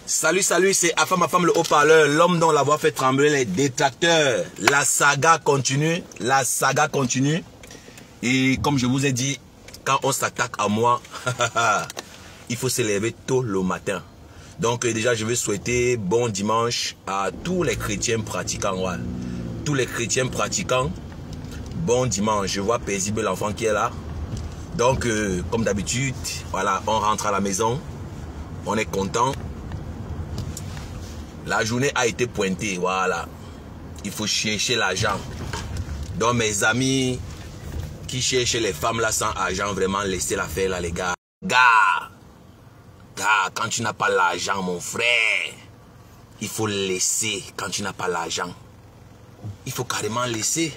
Salut, c'est Afam le haut-parleur, l'homme dont la voix fait trembler les détracteurs. La saga continue, Et comme je vous ai dit, quand on s'attaque à moi, il faut se lever tôt le matin. Donc déjà, je veux souhaiter bon dimanche à tous les chrétiens pratiquants. Ouais. Tous les chrétiens pratiquants, bon dimanche. Je vois paisible l'enfant qui est là. Donc, comme d'habitude, voilà, on rentre à la maison. On est content. La journée a été pointée, voilà. Il faut chercher l'argent. Donc mes amis qui cherchent les femmes là sans argent, vraiment laissez la faire là les gars. Gars, quand tu n'as pas l'argent mon frère, il faut laisser quand tu n'as pas l'argent. Il faut carrément laisser.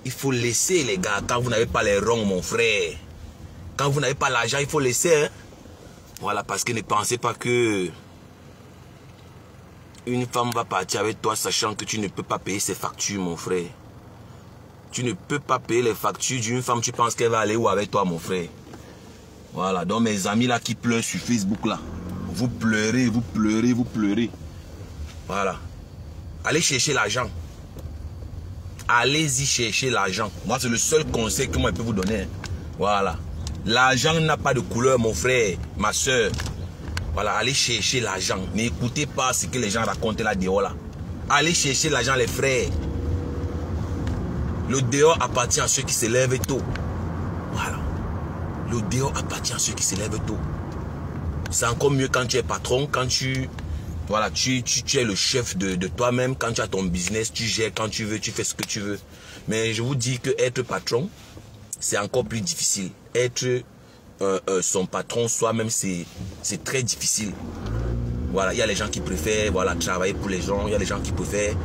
Il faut laisser les gars quand vous n'avez pas les ronds mon frère. Quand vous n'avez pas l'argent, il faut laisser. Hein? Voilà, parce que ne pensez pas que une femme va partir avec toi sachant que tu ne peux pas payer ses factures, mon frère. Tu ne peux pas payer les factures d'une femme, tu penses qu'elle va aller où avec toi, mon frère? Voilà, donc mes amis là qui pleurent sur Facebook là. Vous pleurez. Voilà. Allez chercher l'argent. Allez-y chercher l'argent. Moi, c'est le seul conseil que moi je peux vous donner. Voilà. L'argent n'a pas de couleur, mon frère, ma soeur. Voilà, allez chercher l'argent. N'écoutez pas ce que les gens racontent là dehors là. Allez chercher l'argent les frères. Le dehors appartient à ceux qui se lèvent tôt. Voilà. Le dehors appartient à ceux qui se lèvent tôt. C'est encore mieux quand tu es patron, quand tu es le chef de toi-même, quand tu as ton business, tu gères quand tu veux, tu fais ce que tu veux. Mais je vous dis que être patron, c'est encore plus difficile. Être son patron soi-même, c'est très difficile. Voilà, il y a les gens qui préfèrent travailler pour les gens, il y a les gens qui préfèrent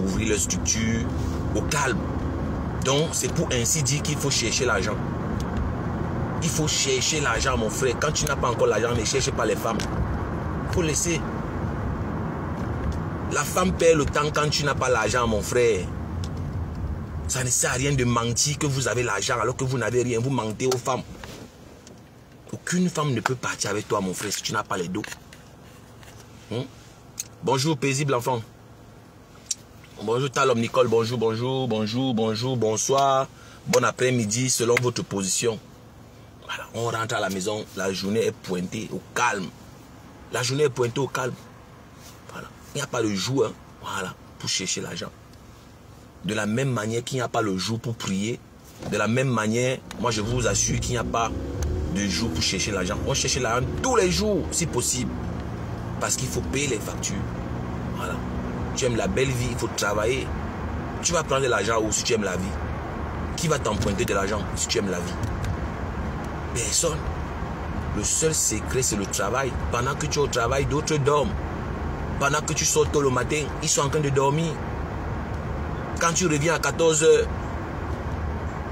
ouvrir leur structure au calme. Donc, c'est pour ainsi dire qu'il faut chercher l'argent. Il faut chercher l'argent, mon frère. Quand tu n'as pas encore l'argent, ne cherche pas les femmes. Il faut laisser. La femme perd le temps quand tu n'as pas l'argent, mon frère. Ça ne sert à rien de mentir que vous avez l'argent alors que vous n'avez rien. Vous mentez aux femmes. Aucune femme ne peut partir avec toi, mon frère, si tu n'as pas les dos. Bonjour, paisible enfant. Bonjour, Talom Nicole. Bonjour, bonsoir. Bon après-midi, selon votre position. Voilà, on rentre à la maison. La journée est pointée au calme. La journée est pointée au calme. Voilà. Il n'y a pas de jour, voilà, pour chercher l'argent. De la même manière qu'il n'y a pas le jour pour prier. De la même manière, moi je vous assure qu'il n'y a pas de jour pour chercher l'argent. On cherche l'argent tous les jours, si possible. Parce qu'il faut payer les factures. Voilà. Tu aimes la belle vie, il faut travailler. Tu vas prendre de l'argent où si tu aimes la vie? Qui va t'emprunter de l'argent si tu aimes la vie? Personne. Le seul secret, c'est le travail. Pendant que tu es au travail, d'autres dorment. Pendant que tu sors tôt le matin, ils sont en train de dormir. Quand tu reviens à 14 h,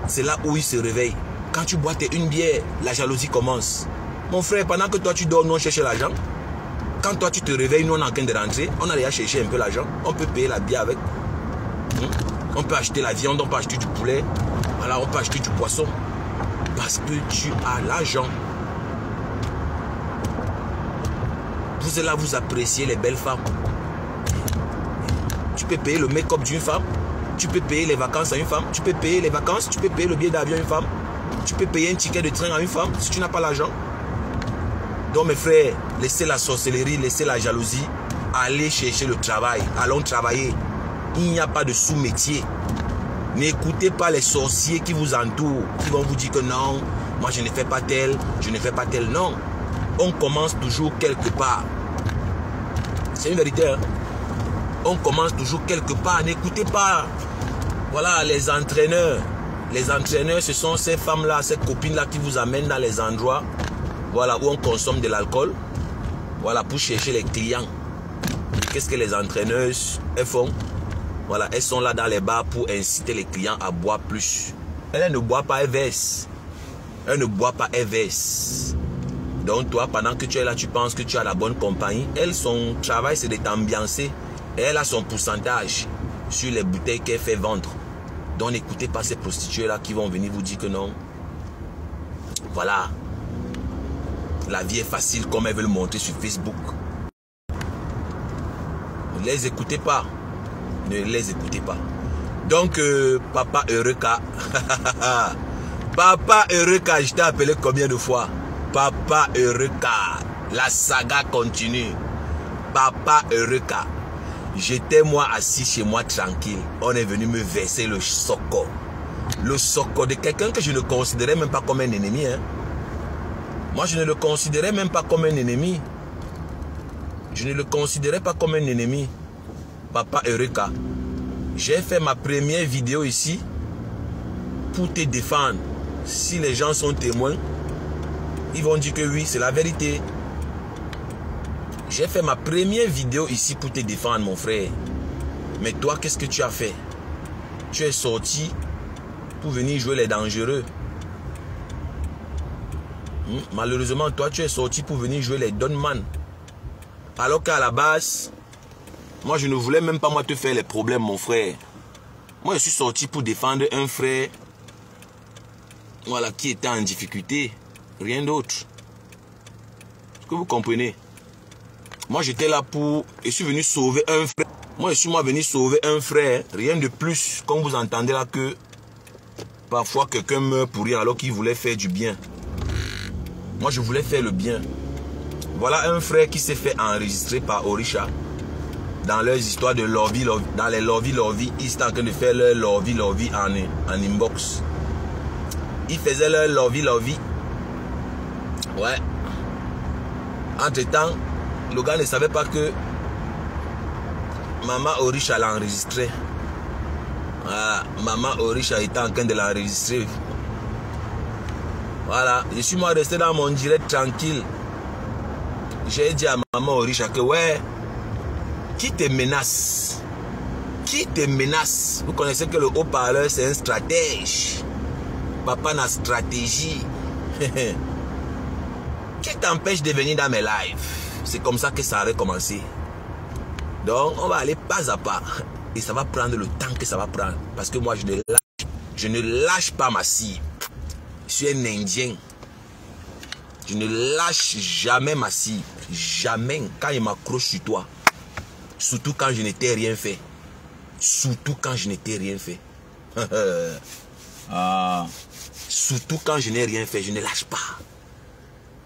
c'est là où ils se réveillent. Quand tu bois une bière, la jalousie commence. Mon frère, pendant que toi tu dors, nous on cherche l'argent. Quand toi tu te réveilles, nous on est en train de rentrer. On a déjà cherché un peu l'argent. On peut payer la bière avec. On peut acheter la viande, on peut acheter du poulet. Voilà, on peut acheter du poisson. Parce que tu as l'argent. Vous êtes là, vous appréciez les belles femmes. Tu peux payer le make-up d'une femme. Tu peux payer les vacances à une femme. Tu peux payer les vacances. Tu peux payer le billet d'avion à une femme. Tu peux payer un ticket de train à une femme si tu n'as pas l'argent. Donc mes frères, laissez la sorcellerie, laissez la jalousie. Allez chercher le travail. Allons travailler. Il n'y a pas de sous-métier. N'écoutez pas les sorciers qui vous entourent, qui vont vous dire que non, moi je ne fais pas tel, je ne fais pas tel. Non. On commence toujours quelque part. C'est une vérité. Hein? On commence toujours quelque part. N'écoutez pas. Voilà, les entraîneurs. Les entraîneurs, ce sont ces femmes-là, ces copines-là qui vous amènent dans les endroits, voilà, où on consomme de l'alcool. Voilà, pour chercher les clients. Qu'est-ce que les entraîneuses, elles font? Voilà, elles sont là dans les bars pour inciter les clients à boire plus. Elles ne boivent pas, elles versent. Elles ne boivent pas, elles versent. Donc toi, pendant que tu es là, tu penses que tu as la bonne compagnie. Elle, son travail, c'est de t'ambiancer. Et elle a son pourcentage sur les bouteilles qu'elle fait vendre. Donc n'écoutez pas ces prostituées-là qui vont venir vous dire que non. Voilà. La vie est facile comme elles veulent montrer sur Facebook. Ne les écoutez pas. Ne les écoutez pas. Donc, Papa Eureka. Papa Eureka, je t'ai appelé combien de fois? Papa Eureka. La saga continue. Papa Eureka. J'étais moi assis chez moi tranquille. On est venu me verser le soko. Le soko de quelqu'un que je ne considérais même pas comme un ennemi. Hein. Moi, je ne le considérais même pas comme un ennemi. Je ne le considérais pas comme un ennemi. Papa Eureka. J'ai fait ma première vidéo ici pour te défendre. Si les gens sont témoins, ils vont dire que oui, c'est la vérité. J'ai fait ma première vidéo ici pour te défendre, mon frère. Mais toi, qu'est-ce que tu as fait? Tu es sorti pour venir jouer les dangereux. Malheureusement, toi, tu es sorti pour venir jouer les Donman. Alors qu'à la base, moi, je ne voulais même pas moi te faire les problèmes, mon frère. Moi, je suis sorti pour défendre un frère, voilà, qui était en difficulté. Rien d'autre. Est-ce que vous comprenez? Moi, j'étais là pour... Je suis venu sauver un frère. Moi, je suis venu sauver un frère. Rien de plus, comme vous entendez là, que parfois quelqu'un meurt pour rien alors qu'il voulait faire du bien. Moi, je voulais faire le bien. Voilà un frère qui s'est fait enregistrer par Orisha. Dans leurs histoires de Lovey, dans les Lovey, ils étaient en train de faire leur Lovey en inbox. Ils faisaient leur Lovey. Ouais. Entre-temps, le gars ne savait pas que Maman Orisha l'a enregistré. Voilà. Maman Orisha était en train de l'enregistrer. Voilà. Je suis moi resté dans mon direct tranquille. J'ai dit à Maman Orisha que ouais, qui te menace? Qui te menace? Vous connaissez que le haut-parleur c'est un stratège. Papa n'a stratégie. Qui t'empêche de venir dans mes lives? C'est comme ça que ça avait commencé. Donc on va aller pas à pas. Et ça va prendre le temps que ça va prendre. Parce que moi je ne lâche pas ma cible. Je suis un Indien. Je ne lâche jamais ma cible. Jamais. Quand il m'accroche sur toi. Surtout quand je n'étais rien fait. Surtout quand je n'étais rien fait. Surtout quand je n'ai rien fait. Je ne lâche pas.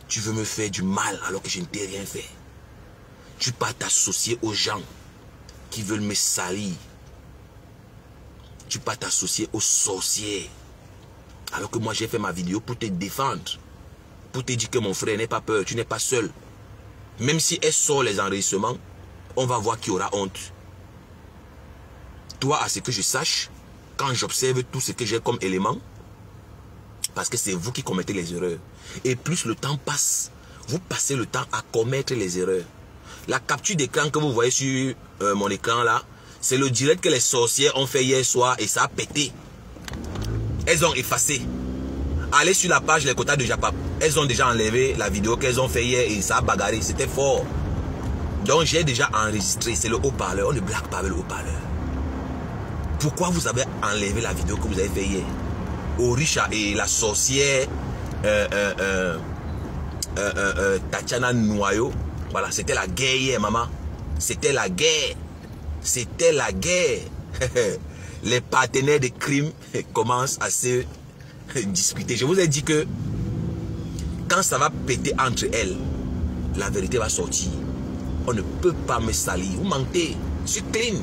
Tu veux me faire du mal alors que je ne t'ai rien fait. Tu peux t'associer aux gens qui veulent me salir. Tu peux t'associer aux sorciers. Alors que moi j'ai fait ma vidéo pour te défendre. Pour te dire que mon frère n'aie pas peur. Tu n'es pas seul. Même si elle sort les enregistrements, on va voir qui aura honte. Toi, à ce que je sache, quand j'observe tout ce que j'ai comme élément, parce que c'est vous qui commettez les erreurs. Et plus le temps passe, vous passez le temps à commettre les erreurs. La capture d'écran que vous voyez sur mon écran là, c'est le direct que les sorcières ont fait hier soir et ça a pété. Elles ont effacé. Allez sur la page Les Quotas de Japap. Elles ont déjà enlevé la vidéo qu'elles ont fait hier et ça a bagarré. C'était fort. Donc j'ai déjà enregistré. C'est le haut-parleur. On ne blague pas avec le haut-parleur. Pourquoi vous avez enlevé la vidéo que vous avez fait hier? Orisha et la sorcière Tatiana Noyo. Voilà, c'était la guerre hier, maman. C'était la guerre. C'était la guerre. Les partenaires de crime commencent à se disputer. Je vous ai dit que quand ça va péter entre elles, la vérité va sortir. On ne peut pas me salir. Vous mentez. Je suis clean.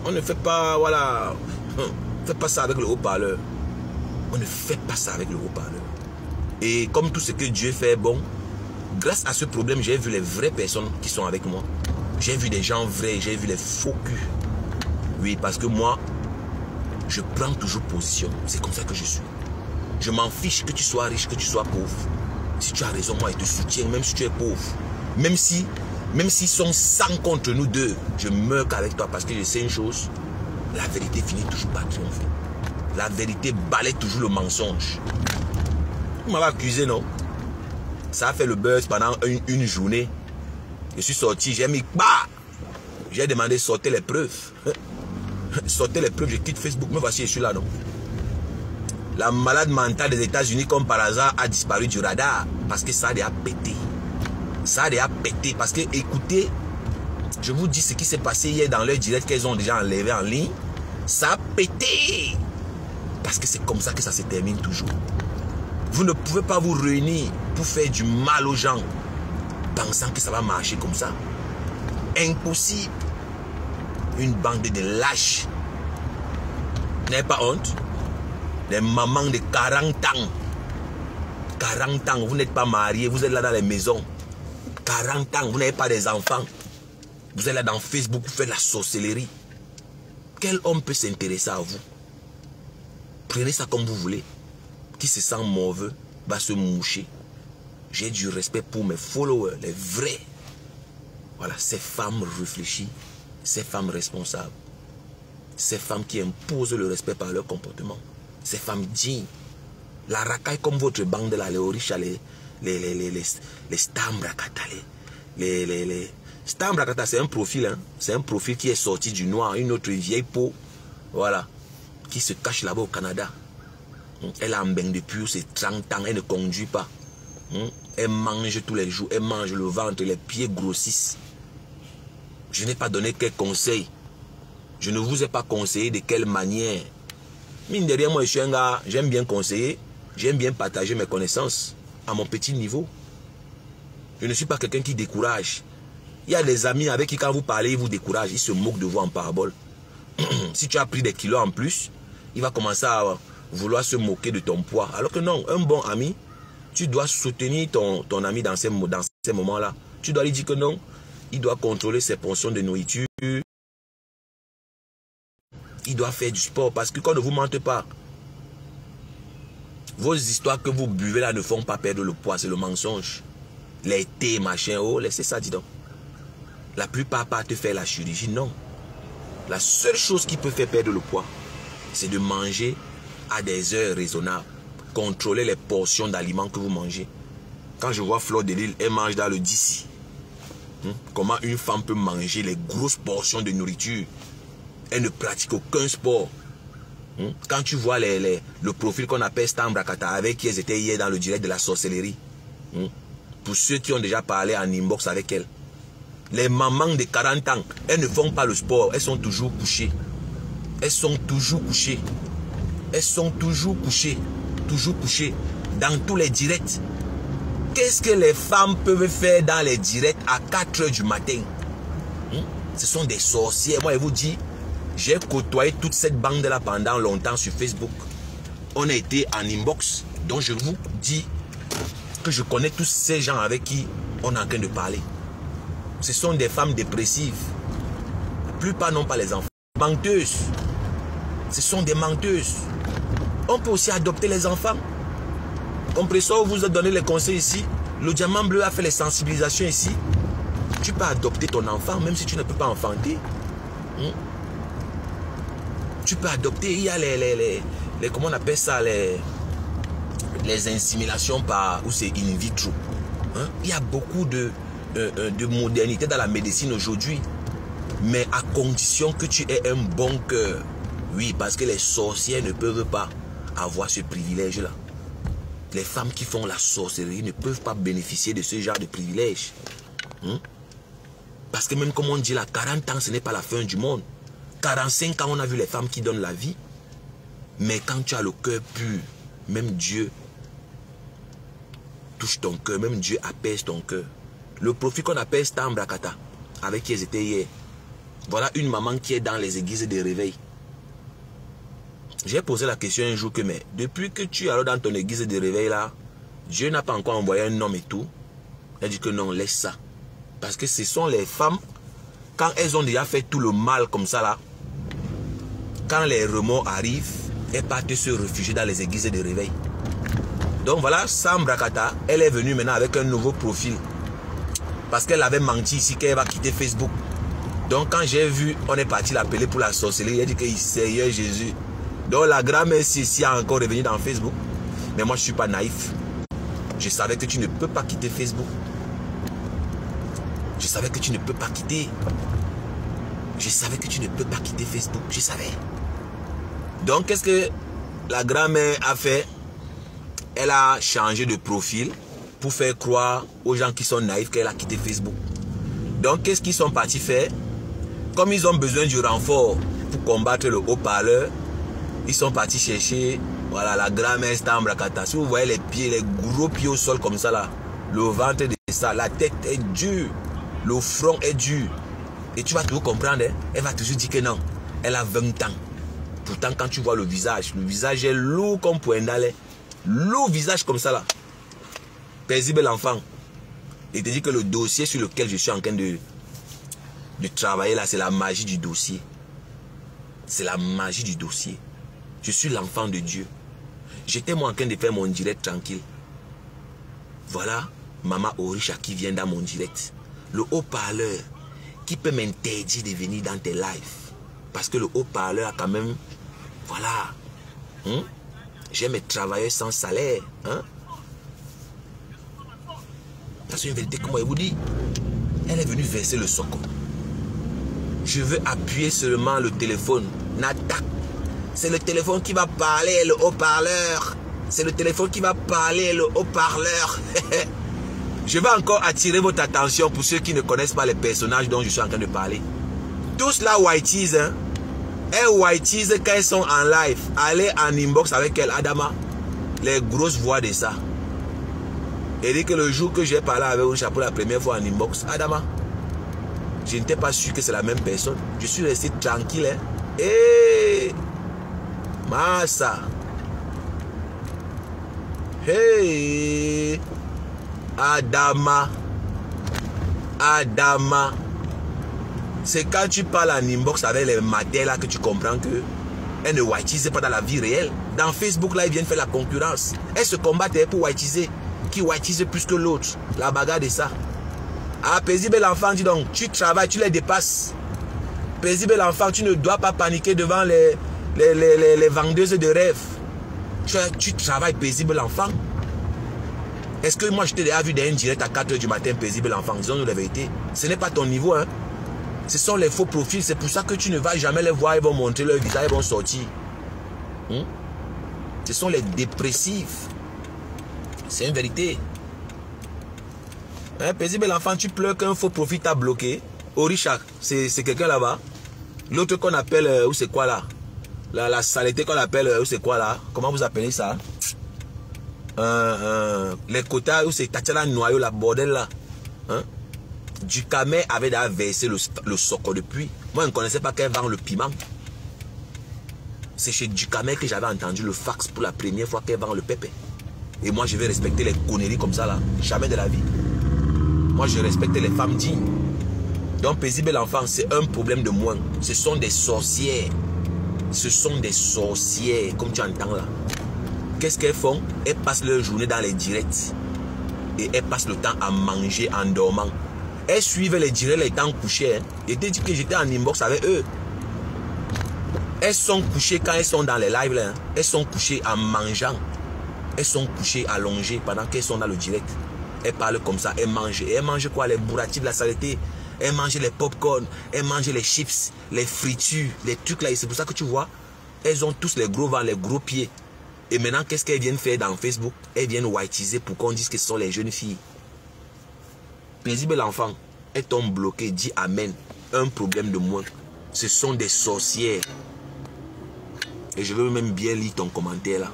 On ne fait pas, voilà. On ne fait pas ça avec le haut-parleur. On ne fait pas ça avec le haut-parleur. Et comme tout ce que Dieu fait bon, grâce à ce problème, j'ai vu les vraies personnes qui sont avec moi. J'ai vu des gens vrais, j'ai vu les faux culs. Oui, parce que moi, je prends toujours position. C'est comme ça que je suis. Je m'en fiche que tu sois riche, que tu sois pauvre. Si tu as raison, moi, je te soutiens, même si tu es pauvre. Même s'ils sont 100 contre nous deux, je meurs qu'avec toi parce que je sais une chose. La vérité finit toujours par triompher. La vérité balaie toujours le mensonge. Vous m'avez accusé, non? Ça a fait le buzz pendant une journée. Je suis sorti, j'ai mis... Bah! J'ai demandé sortez les preuves. Sortez les preuves, je quitte Facebook. Me voici, je suis là, non? La malade mentale des États-Unis, comme par hasard, a disparu du radar. Parce que ça a déjà pété. Ça a déjà pété. Parce que, écoutez, Je vous dis ce qui s'est passé hier dans leur direct qu'elles ont déjà enlevé en ligne. Ça a pété. Parce que c'est comme ça que ça se termine toujours. Vous ne pouvez pas vous réunir pour faire du mal aux gens pensant que ça va marcher comme ça. Impossible. Une bande de lâches. Vous n'avez pas honte? Des mamans de 40 ans. 40 ans, vous n'êtes pas mariés, vous êtes là dans les maisons. 40 ans, vous n'avez pas des enfants. Vous êtes là dans Facebook, vous faites la sorcellerie. Quel homme peut s'intéresser à vous? Prenez ça comme vous voulez. Qui se sent mauvais va se moucher. J'ai du respect pour mes followers, les vrais. Voilà, ces femmes réfléchies, ces femmes responsables. Ces femmes qui imposent le respect par leur comportement. Ces femmes dignes. La racaille comme votre bande là, les Orisha, les Stambrakata. Les Stambrakata, c'est un profil. Hein? C'est un profil qui est sorti du noir. Une autre vieille peau. Voilà. Qui se cache là-bas au Canada. Elle a un bain depuis ses 30 ans. Elle ne conduit pas. Elle mange tous les jours. Elle mange le ventre. Les pieds grossissent. Je n'ai pas donné quel conseil. Je ne vous ai pas conseillé de quelle manière. Mine de rien, moi, je suis un gars, j'aime bien conseiller. J'aime bien partager mes connaissances à mon petit niveau. Je ne suis pas quelqu'un qui décourage. Il y a des amis avec qui quand vous parlez, ils vous découragent. Ils se moquent de vous en parabole. Si tu as pris des kilos en plus, il va commencer à vouloir se moquer de ton poids. Alors que non, un bon ami, tu dois soutenir ton ami dans ces moments-là. Tu dois lui dire que non, il doit contrôler ses portions de nourriture. Il doit faire du sport parce que qu'on ne vous mente pas. Vos histoires que vous buvez là ne font pas perdre le poids, c'est le mensonge. Les thés, machin, oh, laissez ça, dis donc. La plupart partent faire la chirurgie, non. La seule chose qui peut faire perdre le poids, c'est de manger à des heures raisonnables. Contrôler les portions d'aliments que vous mangez. Quand je vois Fleur de Lille, elle mange dans le DC. Comment une femme peut manger les grosses portions de nourriture? Elle ne pratique aucun sport. Quand tu vois le profil qu'on appelle Stambrakata, avec qui elles étaient hier dans le direct de la sorcellerie. Pour ceux qui ont déjà parlé en inbox avec elle. Les mamans de 40 ans, elles ne font pas le sport. Elles sont toujours couchées. Elles sont toujours couchées. Elles sont toujours couchées. Toujours couchées. Dans tous les directs. Qu'est-ce que les femmes peuvent faire dans les directs à 4 h du matin? Ce sont des sorcières. Moi, je vous dis, j'ai côtoyé toute cette bande-là pendant longtemps sur Facebook. On a été en inbox. Donc, je vous dis que je connais tous ces gens avec qui on est en train de parler. Ce sont des femmes dépressives. La plupart n'ont pas les enfants. Menteuses. Ce sont des menteuses. On peut aussi adopter les enfants. Compressor vous a donné les conseils ici. Le diamant bleu a fait les sensibilisations ici. Tu peux adopter ton enfant même si tu ne peux pas enfanter. Tu peux adopter. Il y a les comment on appelle ça, les inséminations par ou c'est in vitro. Il y a beaucoup de modernité dans la médecine aujourd'hui. Mais à condition que tu aies un bon cœur. Oui, parce que les sorcières ne peuvent pas avoir ce privilège-là. Les femmes qui font la sorcellerie ne peuvent pas bénéficier de ce genre de privilège. Parce que même comme on dit là, 40 ans, ce n'est pas la fin du monde. 45 ans, on a vu les femmes qui donnent la vie. Mais quand tu as le cœur pur, même Dieu touche ton cœur, même Dieu apaise ton cœur. Le profil qu'on appelle Stambrakata, avec qui ils étaient hier. Voilà une maman qui est dans les églises de réveil. J'ai posé la question un jour que, mais depuis que tu es alors dans ton église de réveil là, Dieu n'a pas encore envoyé un homme et tout. Elle dit que non, laisse ça. Parce que ce sont les femmes, quand elles ont déjà fait tout le mal comme ça là, quand les remords arrivent, elles partent se réfugier dans les églises de réveil. Donc voilà, Stambrakata, elle est venue maintenant avec un nouveau profil. Parce qu'elle avait menti ici qu'elle va quitter Facebook. Donc quand j'ai vu, on est parti l'appeler pour la sorcellerie, elle dit que Seigneur Jésus. Donc la grand-mère ici a encore revenu dans Facebook. Mais moi je ne suis pas naïf. Je savais que tu ne peux pas quitter Facebook. Je savais que tu ne peux pas quitter. Je savais que tu ne peux pas quitter Facebook. Je savais. Donc qu'est-ce que la grand-mère a fait? Elle a changé de profil pour faire croire aux gens qui sont naïfs qu'elle a quitté Facebook. Donc, qu'est-ce qu'ils sont partis faire? Comme ils ont besoin du renfort pour combattre le haut-parleur, ils sont partis chercher, voilà, la grand-mère Stambrakata. Si vous voyez les pieds, les gros pieds au sol comme ça là, le ventre de ça, la tête est dure, le front est dur. Et tu vas toujours comprendre, hein? Elle va toujours dire que non, elle a 20 ans. Pourtant, quand tu vois le visage est lourd comme pour un d'aller. Lourd visage comme ça là. Paisible l'enfant. Et te dit que le dossier sur lequel je suis en train de travailler là, c'est la magie du dossier. C'est la magie du dossier. Je suis l'enfant de Dieu. J'étais moi en train de faire mon direct tranquille. Voilà, Maman Orisha qui vient dans mon direct. Le haut-parleur qui peut m'interdire de venir dans tes lives. Parce que le haut-parleur a quand même... Voilà. J'aime travailler sans salaire. Hein? C'est une vérité que moi je vous dis. Elle est venue verser le soko. Je veux appuyer seulement le téléphone. Nada. C'est le téléphone qui va parler, le haut-parleur. C'est le téléphone qui va parler, le haut-parleur. Je vais encore attirer votre attention pour ceux qui ne connaissent pas les personnages dont je suis en train de parler. Tous là whiteys, hein. Elles whiteys quand elles sont en live. Allez en inbox avec elle, Adama. Les grosses voix de ça. Et dit que le jour que j'ai parlé avec Orisha pour la première fois en inbox, Adama, je n'étais pas sûr que c'est la même personne. Je suis resté tranquille. Hein. Hey, Massa. Hey, Adama. Adama. C'est quand tu parles en inbox avec les matins là que tu comprends que elles ne whiteisent pas dans la vie réelle. Dans Facebook là, ils viennent faire la concurrence. Elles se combattent pour whiteiser. Qui whiteise plus que l'autre. La bagarre de ça. Ah, paisible l'enfant, dis donc, tu travailles, tu les dépasses. Paisible l'enfant, tu ne dois pas paniquer devant les vendeuses de rêves. Tu travailles, paisible l'enfant. Est-ce que moi je t'ai déjà vu dans un direct à 4 h du matin, paisible l'enfant? Disons-nous la vérité. Ce n'est pas ton niveau, hein. Ce sont les faux profils, c'est pour ça que tu ne vas jamais les voir, ils vont montrer leur visage, ils vont sortir. Ce sont les dépressifs. C'est une vérité. Hein, paisible l'enfant, tu pleures qu'un faux profil t'a bloqué. Orisha, c'est quelqu'un là-bas. L'autre qu'on appelle, où c'est quoi là? La saleté qu'on appelle, où c'est quoi là? Comment vous appelez ça? Les quotas, où c'est Tatiana Noyau, la bordel là. Hein? Ducamé avait déjà versé le soco depuis. Moi, je ne connaissais pas qu'elle vend le piment. C'est chez Ducamé que j'avais entendu le fax pour la première fois qu'elle vend le pépé. Et moi, je vais respecter les conneries comme ça, là. Jamais de la vie. Moi, je respecte les femmes dignes. Donc, paisible l'enfant, c'est un problème de moins. Ce sont des sorcières. Ce sont des sorcières, comme tu entends là. Qu'est-ce qu'elles font? Elles passent leur journée dans les directs. Et elles passent le temps à manger en dormant. Elles suivent les directs les temps couchés. Hein. Et te dit que j'étais en inbox avec eux. Elles sont couchées quand elles sont dans les lives là. Hein. Elles sont couchées en mangeant. Elles sont couchées allongées pendant qu'elles sont dans le direct. Elles parlent comme ça, elles mangent. Et elles mangent quoi? Les bourratis de la saleté. Elles mangent les pop-corn. Elles mangent les chips, les fritures, les trucs là. Et c'est pour ça que tu vois, elles ont tous les gros ventres, les gros pieds. Et maintenant, qu'est-ce qu'elles viennent faire dans Facebook? Elles viennent whiteiser pour qu'on dise que ce sont les jeunes filles. Paisible l'enfant, elles t'ont bloqué, dis amen. Un problème de moins. Ce sont des sorcières. Et je veux même bien lire ton commentaire là.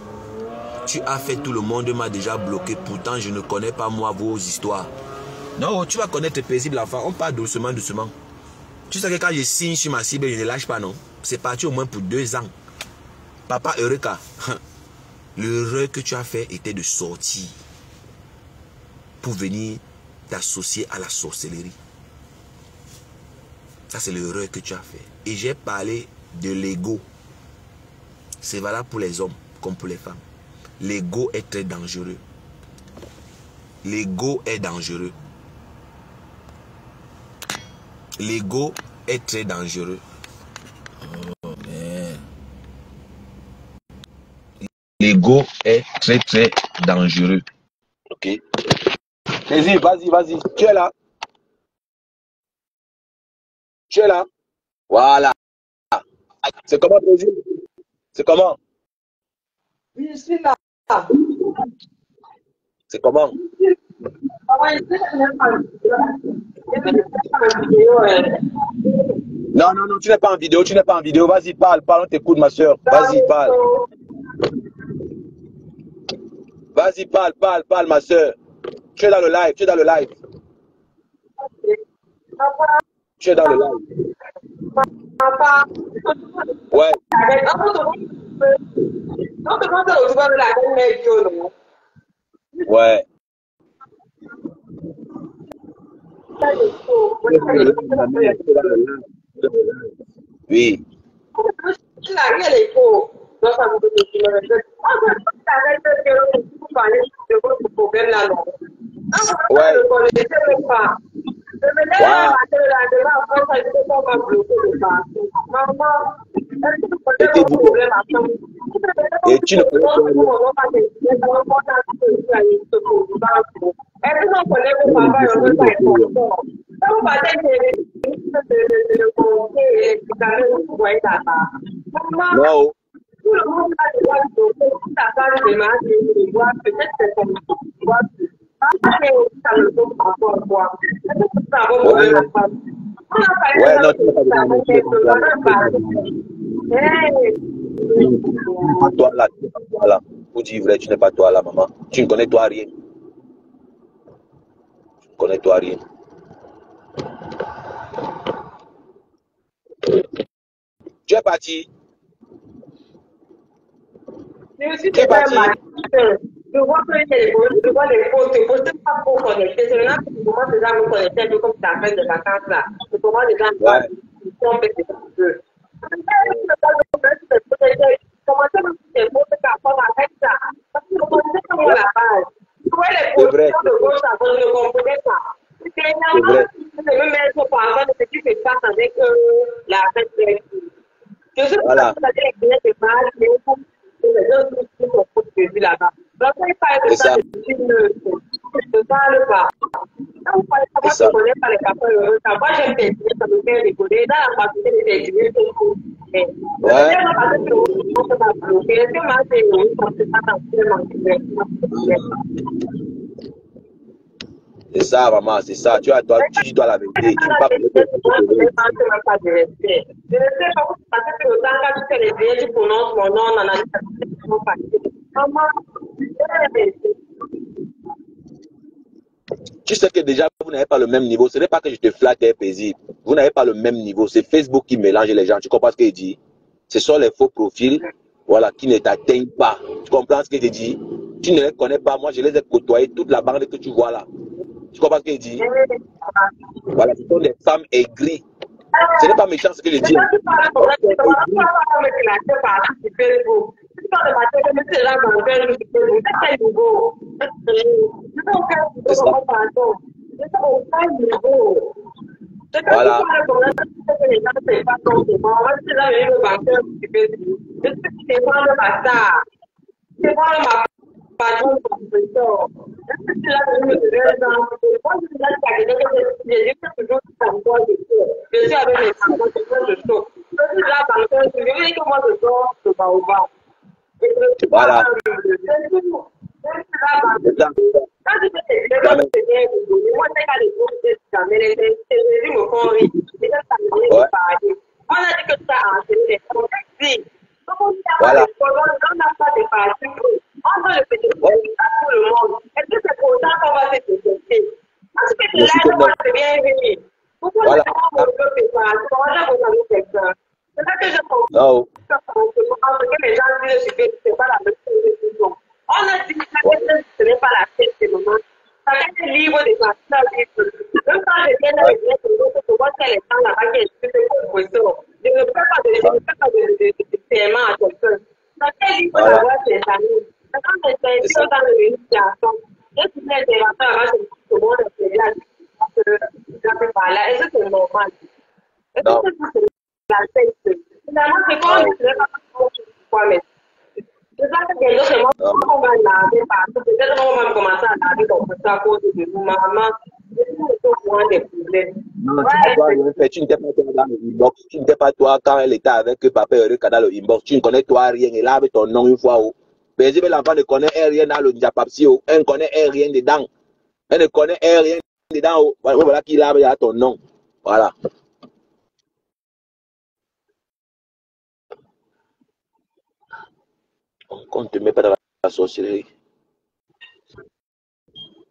Tu as fait, tout le monde m'a déjà bloqué. Pourtant, je ne connais pas moi vos histoires. Non, tu vas connaître paisible l'enfant. On parle doucement, doucement. Tu sais que quand je signe sur ma cible, je ne lâche pas, non? C'est parti au moins pour 2 ans. Papa Eureka, l'erreur que tu as fait était de sortir pour venir t'associer à la sorcellerie. Ça, c'est l'erreur que tu as fait. Et j'ai parlé de l'ego. C'est valable pour les hommes comme pour les femmes. L'ego est très dangereux. L'ego est dangereux. L'ego est très dangereux. Oh, l'ego est très très dangereux. Ok. Vas-y, vas-y, vas-y. Tu es là. Tu es là. Voilà. C'est comment, Brésil? C'est comment? Oui, je suis là. C'est comment? Non, non, non, tu n'es pas en vidéo, tu n'es pas en vidéo. Vas-y, parle, parle, on t'écoute, ma soeur. Vas-y, parle. Vas-y, parle, parle, parle, ma soeur. Tu es dans le live, tu es dans le live. Tu es dans le live. Ouais. Ouais. Oui. Ouais. Et tu ne connais pas. Non. Ouais, non, tu n'as pas toi là, voilà. Pour dire vrai, tu n'es pas toi là, maman. Tu ne connais toi rien. Tu ne connais toi rien. Tu es parti. Tu es parti. Je vois que je vois les photos, je ne sais pas pour connecter. C'est maintenant que je commence déjà à me connecter un peu comme ta fête de vacances là. Je commence déjà à me connecter un peu. Commencez à me faire des photos par rapport à ça. Parce que je ne connaissais pas moi la base. Je vois les positions de gauche à gauche, je ne comprenais pas. C'est énorme. Je me mettre par rapport à ce qui se passe avec la fête de je sais pas si vous avez les mal, mais les autres qui sont prévus là-bas. Donc, quand il parle de ça, je ne parle pas. Quand vous parlez de ça, moi, je ne connais pas les papas heureux. Moi, j'aime dessiner, ça me fait rigoler. Dans la partie de dessiner, c'est tout. Mais, c'est pas parce que on se va bloquer. Est-ce que moi, c'est une comme c'est pas dans c'est ça, maman, c'est ça. Tu dis toi la vérité. Tu ne pas je ne sais pas de respect. Je ne sais pas parce que autant quand tu fais les billets, tu prononces mon nom, on analyse mon papier. Maman, tu sais que déjà, vous n'avez pas le même niveau. Ce n'est pas que je te flatte et paisible. Vous n'avez pas le même niveau. C'est Facebook qui mélange les gens. Tu comprends ce que je dis? Ce sont les faux profils, voilà, qui ne t'atteignent pas. Tu comprends ce que je dis? Tu ne les connais pas. Moi, je les ai côtoyés, toute la bande que tu vois là. Tu comprends ce que je dis? Voilà, ce sont des femmes aigries. Ce n'est pas méchant ce que je dis. Voilà. Voilà. Voilà. Non. Les gens disent que c'est pas la même chose. On a dit que ce n'est pas la fête de moment. Chacun est libre de faire ça. Même quand je viens dans les biens de l'autre, je vois que les gens là-bas qui expliquent le professeur. Je ne fais pas de paiement à quelqu'un. Chacun est libre d'avoir ses amis. Quand je suis dans une situation, je suis les débatteurs avant que tout le monde est là. Est-ce que c'est normal? Est-ce que c'est la fête? Finalement, c'est quand on ne pas quoi-même. C'est ça que les autres, on va laver parce que peut-être on va commencer à laver comme ça à cause de nous. Maman, c'est au courant des problèmes. Non, tu n'étais pas toi dans le inbox. Tu n'étais pas toi quand elle était avec papa Eureka dans le inbox. Tu ne connais toi rien. Et là, avec ton nom une fois. Mais l'enfant ne connaît rien dans le Japapsi. Elle ne connaît rien dedans. Elle ne connaît rien dedans. Voilà qu'il a ton nom. Voilà. On ne te met pas dans la sorcellerie.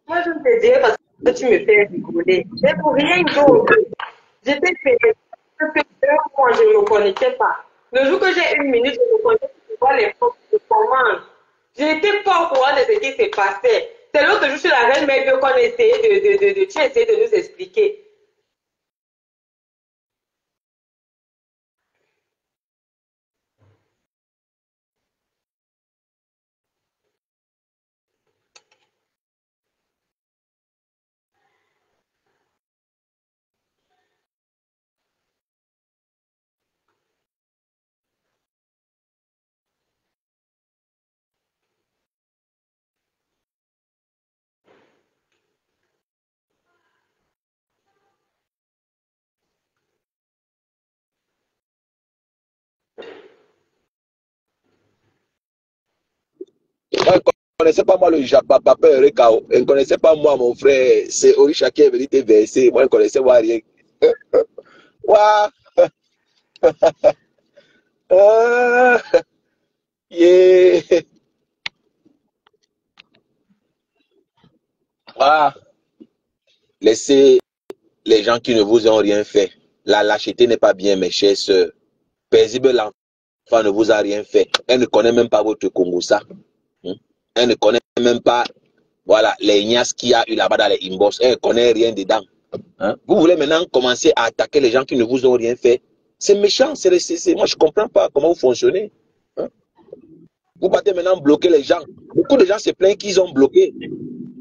Moi, je te dirais parce que tu me fais rigoler. Mais pour rien d'autre. J'étais payée. Parce que moi, je ne me connaissais pas. Le jour que j'ai une minute, je me connaissais pour voir les forces de commande. J'étais pas au courant de ce qui se passait. C'est l'autre jour sur la reine Mère qu'on essayait tu essayais de nous expliquer. Elle ne connaissait pas moi le papa Eureka. Elle ne connaissait pas moi, mon frère. C'est Orisha qui est venu te verser. Moi, elle ne connaissait moi rien. Waouh! Ah, yeah. Ah. Laissez les gens qui ne vous ont rien fait. La lâcheté n'est pas bien, mes chers sœurs. Paisible, l'enfant ne vous a rien fait. Elle ne connaît même pas votre Congossa. Elle ne connaît même pas, voilà, les ignaces qu'il y a eu là-bas dans les inbox. Elle ne connaît rien dedans. Vous voulez maintenant commencer à attaquer les gens qui ne vous ont rien fait. C'est méchant. Moi, je ne comprends pas comment vous fonctionnez. Vous partez maintenant bloquer les gens. Beaucoup de gens se plaignent qu'ils ont bloqué.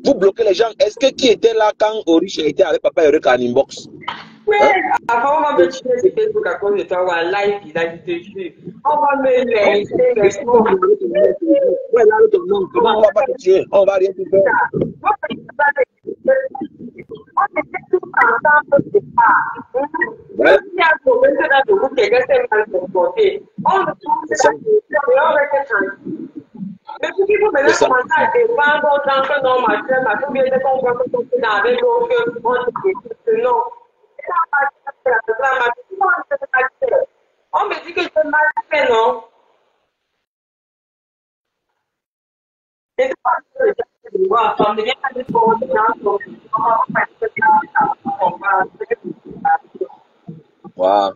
Vous bloquez les gens. Est-ce que qui était là quand Orish était avec Papa Eureka en inbox? Oui, avant, on va me tuer sur Facebook à cause de toi, ou en live, il a dit te tuer. On va me laisser. Comment on va pas te tuer? On va rien te faire. On était tous ensemble au départ. Il y a un problème dans le groupe, quelqu'un s'est mal comporté. On le trouve, c'est la question, mais on reste tranquille. Mais si vous maintenant commencez à défendre dans que non, ma bien de comprendre que c'est dans avec l'autre, on dit que non. On me dit que je mal fait, non? Et c'est pas que je vois, comme bien que je vois, Wow.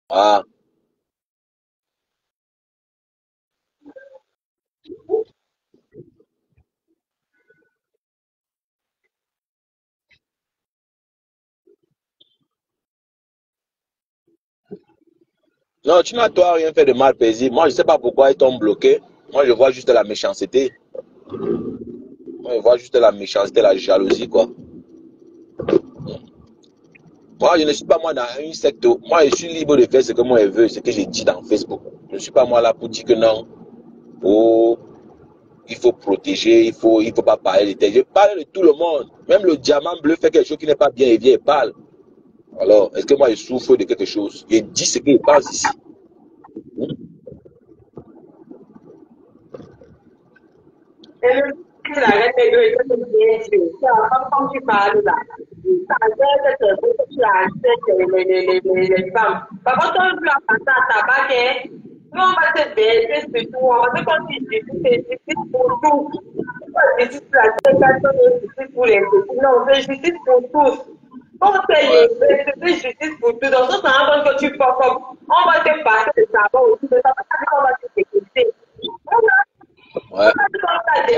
Ah. Non, tu n'as toi rien fait de mal, paisible. Moi, je ne sais pas pourquoi ils t'ont bloqué. Moi, je vois juste la méchanceté. Moi, je vois juste la méchanceté, la jalousie, quoi. Moi, je ne suis pas moi dans une secte. Moi, je suis libre de faire ce que moi je veux, ce que j'ai dit dans Facebook. Je ne suis pas moi là pour dire que non. Oh, il faut protéger, il faut pas parler de tel. Je parle de tout le monde. Même le diamant bleu fait quelque chose qui n'est pas bien, il vient et parle. Alors, est-ce que moi je souffre de quelque chose? Je dis ce que je pense ici. La reine est bien sûr. Comme tu parles là. Ça aide que tu as les femmes. Par contre, on peut passer à tabac, nous on va te baisser sur tout. On va te continuer. C'est justice pour tout. C'est justice pour la ségrégation, justice pour les petits. Non, c'est justice pour tous. On c'est justice pour tout. Dans ce sens, que tu portes comme, on va te passer le savon aussi. Mais ça veut pas dire qu'on va te sécuriser. Ouais. On a dit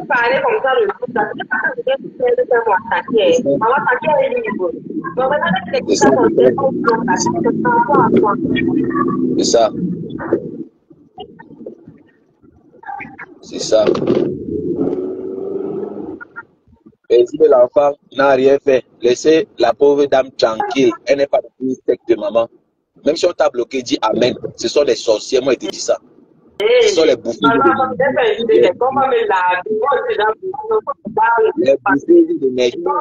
parler comme ça le jour, ça ne pas que je vais faire mon attaquer. Maman attaquer est libre. Donc maintenant, les gens sont très bons. C'est ça. C'est ça. Et si l'enfant n'a rien fait, laissez la pauvre dame tranquille. Elle n'est pas dans une secte de maman. Même si on t'a bloqué, dis Amen. Ce sont des sorciers. Moi, je te dis ça. Ce sont les bouffées d'énergie.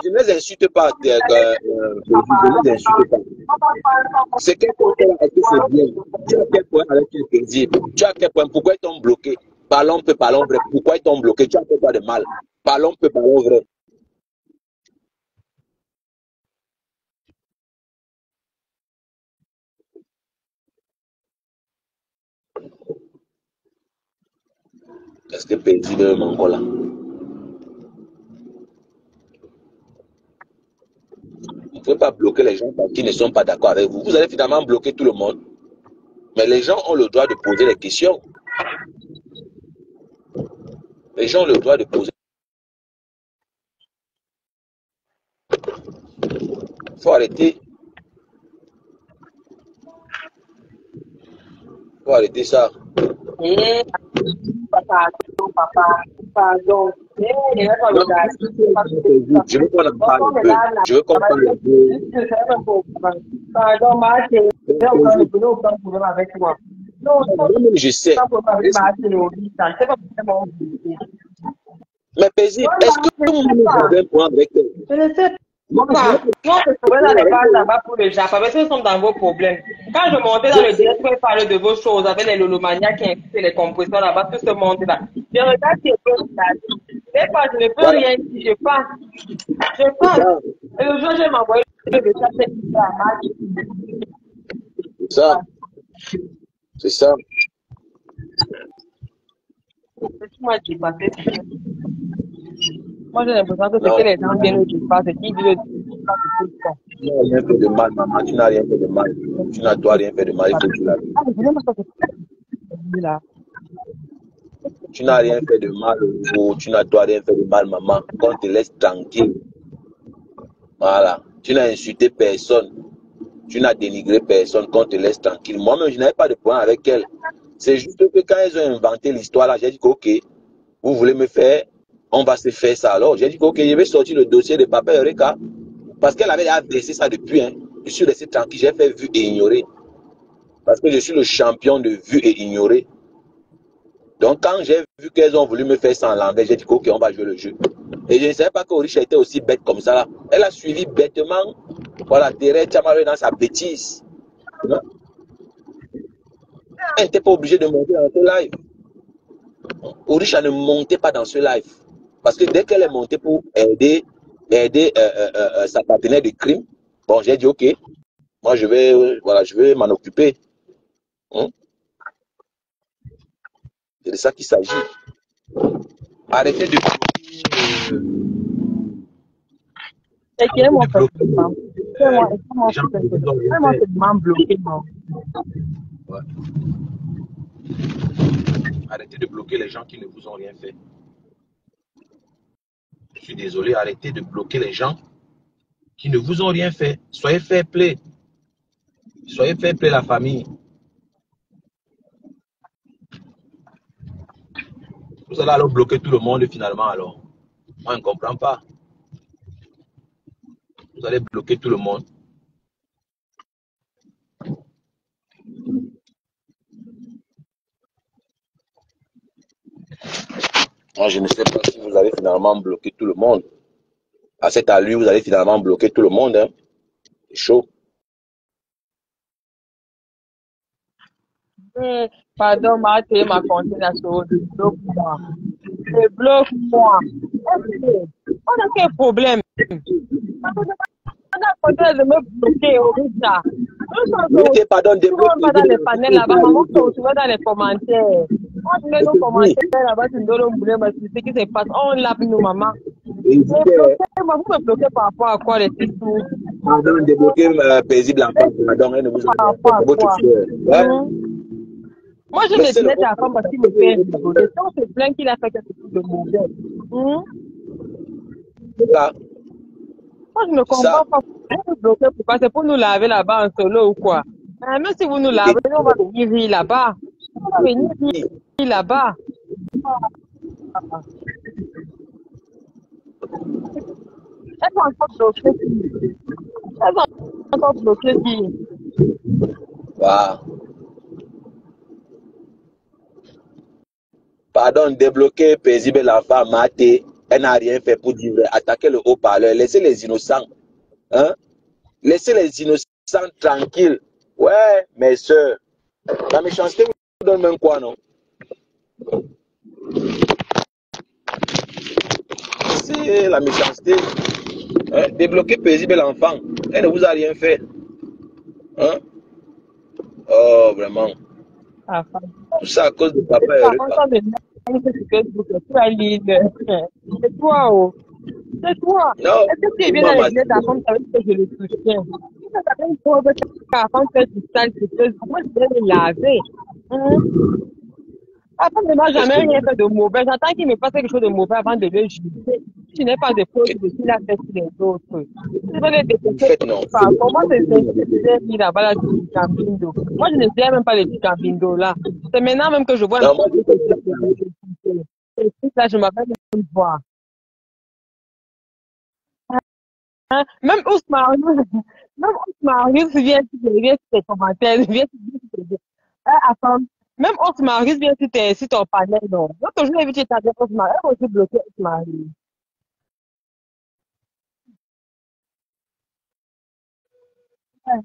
Je ne les insulte pas. Je ne les insulte pas. C'est quel point est-ce que c'est bien? Tu as quel point avec quel plaisir? Tu as quel point? Pourquoi ils t'ont bloqué? Parlons peu, parlons vrai. Pourquoi ils t'ont bloqué? Tu as fait quoi de mal? Parlons peu, parlons vrai. Est-ce que paisible manque là? Vous ne pouvez pas bloquer les gens qui ne sont pas d'accord avec vous. Vous allez finalement bloquer tout le monde. Mais les gens ont le droit de poser des questions. Les gens ont le droit de poser. Il faut arrêter. Il faut arrêter ça. Pardon. Je veux qu'on en parle un peu. Je veux qu'on parle un peu. Pardon, Marc, j'ai aucun problème avec toi. Non, je sais. Mais paisible, est-ce que vous avez un point avec eux? Je ne sais pas. Non, je trouvais dans les pages là-bas pour le Japon, parce que ce sont dans vos problèmes. Quand je montais dans le direct, je parlais de vos choses avec les lolomanias qui invitent les compresseurs là-bas, tout ce monde-là. Je regarde qui est peu je ne peux rien dire, je passe. Je passe. Et le jour, je vais m'envoyer le message à Marc. C'est ça. C'est ça. Moi, j'ai passé. Moi, j'ai l'impression que c'est que les gens viennent du pas, c'est qui dit le tu n'as rien fait de mal, maman. Tu n'as rien fait de mal. Tu n'as toi rien fait de mal. Il faut que tu l'as. Tu n'as rien fait de mal. Tu n'as toi rien fait de mal, maman. Qu'on te laisse tranquille. Voilà. Tu n'as insulté personne. Tu n'as dénigré personne. Qu'on te laisse tranquille. Moi-même, je n'avais pas de point avec elle. C'est juste que quand ils ont inventé l'histoire là, j'ai dit que ok, vous voulez me faire, on va se faire ça. Alors, j'ai dit que ok, je vais sortir le dossier de Papa Eureka. Parce qu'elle avait adressé ça depuis. Hein. Je suis resté tranquille, j'ai fait vu et ignorer. Parce que je suis le champion de vu et ignorer. Donc, quand j'ai vu qu'elles ont voulu me faire ça en l'envers, j'ai dit que ok, on va jouer le jeu. Et je ne savais pas qu'Orisha était aussi bête comme ça là. Elle a suivi bêtement. Voilà, Thérèse Tchamaré dans sa bêtise. Non? Elle n'était pas obligée de monter dans ce live. Orisha ne montait pas dans ce live. Parce que dès qu'elle est montée pour aider sa partenaire de crime, bon, j'ai dit, ok, moi je vais m'en occuper. Hein? C'est de ça qu'il s'agit. Arrêtez de Arrêtez de bloquer les gens qui ne vous ont rien fait. Je suis désolé, arrêtez de bloquer les gens qui ne vous ont rien fait. Soyez fair play. Soyez fair play la famille. Vous allez alors bloquer tout le monde finalement alors. Moi, je ne comprends pas. Vous allez bloquer tout le monde. Moi, je ne sais pas si vous allez finalement bloquer tout le monde. À cette allure, vous allez finalement bloquer tout le monde. Hein. C'est chaud. Pardon, Marc, ma consigne à ce bloque-moi. Bloque-moi. On a quel problème? On a peut-être de me bloquer au Rita. Mettez pardon, débloquez. Pas dans les panels là-bas, maman, tu vas dans les commentaires. On met nos commentaires là-bas, tu nous donnes un boulet, mais ce qui se passe, on lave nous, maman. Vous me bloquez par rapport à quoi les tissus? Pardon, débloquer paisible en face. Pardon, elle ne vous a pas moi, je me disais à femme parce qu'il me fait rigoler. Si on se plaint qu'il a fait quelque chose de mauvais. Moi, je ne comprends pas. Vous me bloquez pourquoi? C'est pour nous laver là-bas en solo ou quoi? Même si vous nous lavez, on va venir rire là-bas. On va venir rire là-bas. Elles sont encore bloquées. Elles sont encore bloquées. Wow. Pardon, débloquer paisible l'enfant, maté. Elle n'a rien fait pour dire, attaquer le haut-parleur. Laissez les innocents. Hein? Laissez les innocents tranquilles. Ouais, mes soeurs. La méchanceté vous donne même quoi, non? C'est la méchanceté. Hein? Débloquer paisible l'enfant. Elle ne vous a rien fait. Hein? Oh, vraiment. Tout ça à cause de papa et Eureka. C'est toi, oh. C'est toi. Non, Est-ce que tu es bien moi, dans ma les ta femme, ça veut dire que je le soutiens. Si ça s'appelle une pauvre ta femme fait du sale, moi je vais le laver. La femme ne m'a jamais rien fait de mauvais. J'attends qu'il me fasse quelque chose de mauvais avant de le juger. Si je n'ai pas de preuve de ce qu'il a fait sur les autres. Je vais le détester. Comment c'est mis là-bas là, du cambindo? Moi, je ne sais même pas les petits cambindo là. C'est maintenant même que je vois un peu là, je m'appelle même voir. Hein? Même Ousmarius vient sur tes commentaires, vient sur tes attends, même Ousmarius vient sur ton panel, non. L'autre jour, j'ai vu que tu étais avec Ousmarius, elle a aussi bloqué Ousmarius.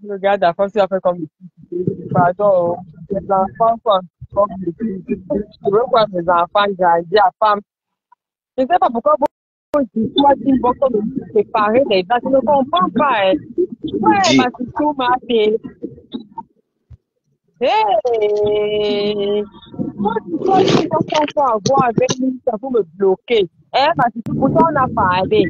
Le gars d'affaires, tu as fait comme ici. Pardon, les enfants sont comme ici. Je veux voir mes enfants grandir à femme. Je ne sais pas pourquoi vous dites une boxe de séparer les dates. Je ne comprends pas. Ouais, Dis. ma tout m'a fait. Hey! Moi, une personne pour avoir avec nous, ça faut me bloquer. Eh, parce que pourtant, on a parlé.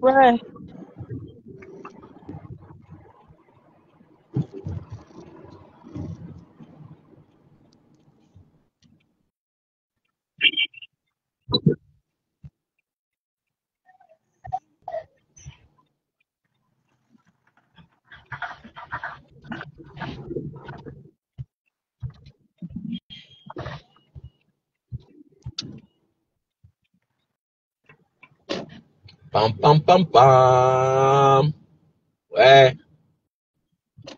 Ouais. Pam, pam, pam, pam. Ouais.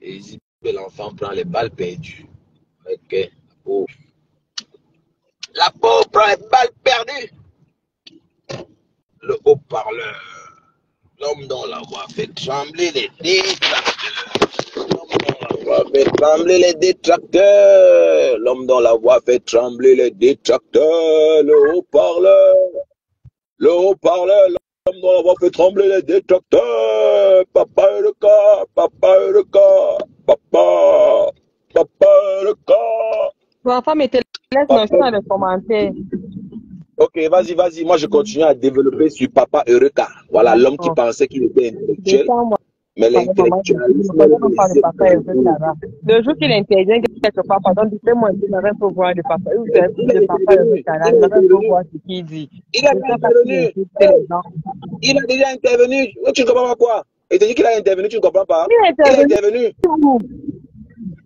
Et l'enfant prend les balles perdues. Ok. Oh. La pauvre prend les balles perdues. Le haut-parleur. L'homme dont la voix fait trembler les détracteurs. L'homme dont la voix fait trembler les détracteurs. L'homme dont la voix fait trembler les détracteurs. Le haut-parleur. Le haut-parleur. L'homme dont la voix fait trembler les détracteurs. Papa Eureka. Papa Eureka. Papa. Papa Eureka. Ma femme était laisse non, je suis dans les commentaires. Ok, vas-y, vas-y. Moi, je continue à développer sur Papa Eureka. Voilà, l'homme qui pensait qu'il était intellectuel. Mais l'intellectualisme... Le jour qu'il intervient quelque part, pardon, dites-moi, il n'avait pas voir le papa. Le papa Eureka, il n'avait pas voir ce qu'il dit. Il a intervenu. Il a déjà intervenu. Tu ne comprends pas quoi? Il te dit qu'il a intervenu, tu ne comprends pas? Il a intervenu.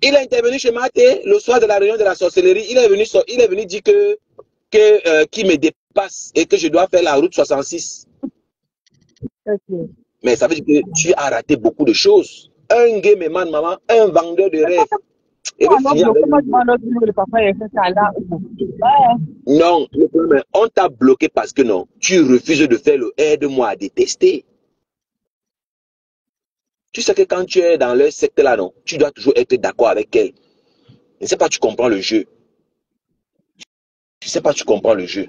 Il a intervenu chez Maté le soir de la réunion de la sorcellerie. Il est venu dire qu'il me dépasse et que je dois faire la route 66. Okay. Mais ça veut dire que tu as raté beaucoup de choses. Un gay man, maman, un vendeur de rêves. Non, on t'a bloqué parce que non, tu refuses de faire le aide-moi à détester. Tu sais que quand tu es dans leur secte là, non, tu dois toujours être d'accord avec elle. Je ne sais pas, tu comprends le jeu. Je ne sais pas, tu comprends le jeu.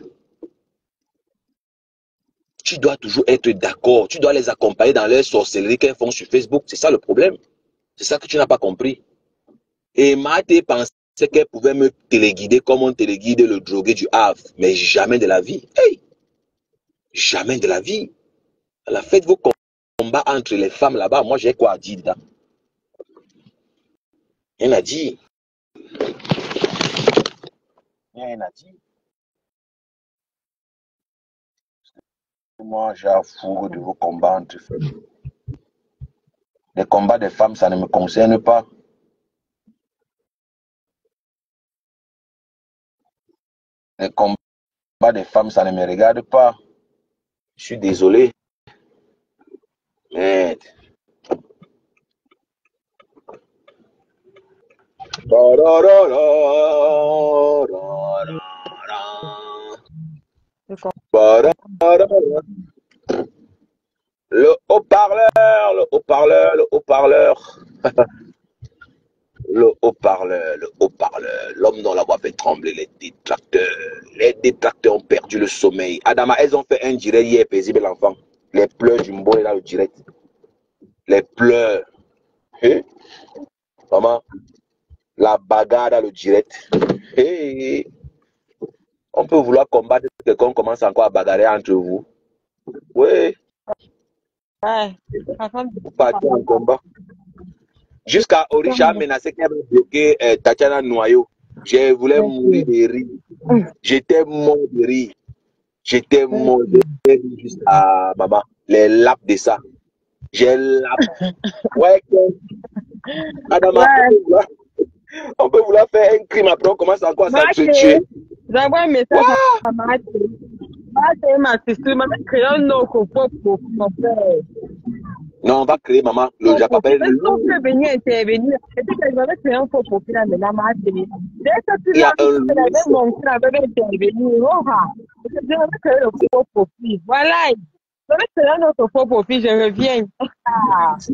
Tu dois toujours être d'accord. Tu dois les accompagner dans leur sorcellerie qu'elles font sur Facebook. C'est ça le problème. C'est ça que tu n'as pas compris. Et Maté pensait qu'elle pouvait me téléguider comme on téléguide le drogué du Havre. Mais jamais de la vie. Hey! Jamais de la vie. La faites vos combats entre les femmes là-bas. Moi, j'ai quoi à dire dedans? Rien à dire. Rien à dire. Moi, j'ai à foutre de vos combats entre femmes. Les combats des femmes, ça ne me concerne pas. Les combats combat des femmes, ça ne me regarde pas. Je suis désolé. Merde. Le haut-parleur, le haut-parleur, le haut-parleur. Le haut-parleur, le haut-parleur. L'homme dont la voix fait trembler les détracteurs. Les détracteurs ont perdu le sommeil. Adama, elles ont fait un direct hier, paisible l'enfant. Les pleurs du mot est là, le direct. Les pleurs. Hey. Maman, la bagarre dans le direct. Hey. On peut vouloir combattre quelqu'un, commence encore à bagarrer entre vous. Oui. Ouais. Vous partez en combat. Jusqu'à Orisha menacé qu'elle va bloquer Tatiana Noyau. Je voulais mourir de rire. J'étais mort de rire. J'étais mort de rire jusqu'à maman. Les lapes de ça. J'ai lapé. Ouais, Adama, on peut vouloir faire un crime après on commence encore à s'entretuer. J'envoie un message à Mathé. Mathé m'a assisté, m'a créé un autre pour mon frère. Non, on va créer, maman. Le Japapel. Est-ce qu'on peut venir intervenir? Est-ce que j'avais créé un faux profil à Mathé? Dès que tu l'as fait, mon frère avait intervenu. J'avais créé le faux profil. Voilà. J'avais créé un autre faux profil, je reviens. C'est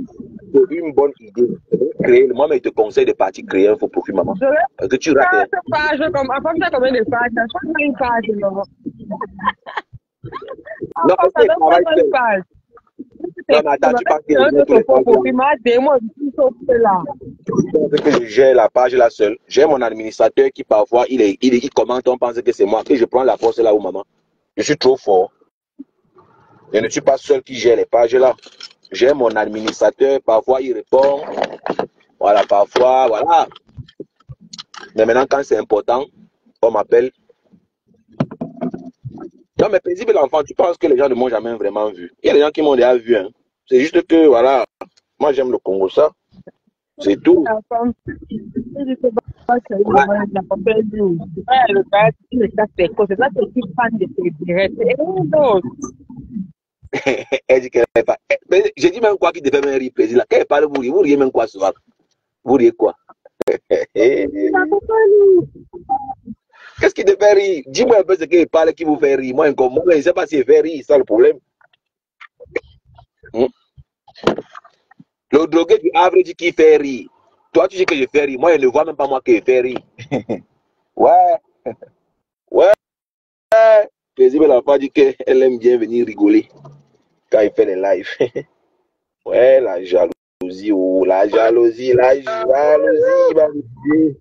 une bonne idée. Créer, moi, mais je te conseille de partir créer un faux profil, maman. Parce que tu rates. Page, comme, à part ça, combien de pages? Je crois que une page, non. Non, parce que une page. Non, mais attends, tu parles de moi, que je gère la page là seul. J'ai mon administrateur qui parfois il commente, on pense que c'est moi. Que je prends la force là où maman. Je suis trop fort. Je ne suis pas seul qui gère les pages là. J'ai mon administrateur, parfois il répond. Voilà, parfois, voilà. Mais maintenant, quand c'est important, on m'appelle. Non, mais paisible l'enfant, tu penses que les gens ne m'ont jamais vraiment vu. Il y a des gens qui m'ont déjà vu. Hein. C'est juste que, voilà, moi j'aime le Congo, ça. C'est tout. Elle dit qu'elle n'est pas. J'ai dit même quoi qui devait même rire, président. Quand elle parle, vous riez même quoi souvent? Vous riez quoi? Qu'est-ce qui te fait rire? Dis-moi un peu ce qu'il parle qui vous fait rire. Moi, je ne sais pas s'il fait rire, c'est ça le problème. Le drogué du Havre dit qu'il fait rire. Toi, tu dis que je fais rire. Moi, je ne vois même pas moi qui fait rire. Ouais. Ouais. Paisible l'enfant dit qu'elle aime bien venir rigoler quand il fait les lives. Ouais, la jalousie, oh, la jalousie, la jalousie.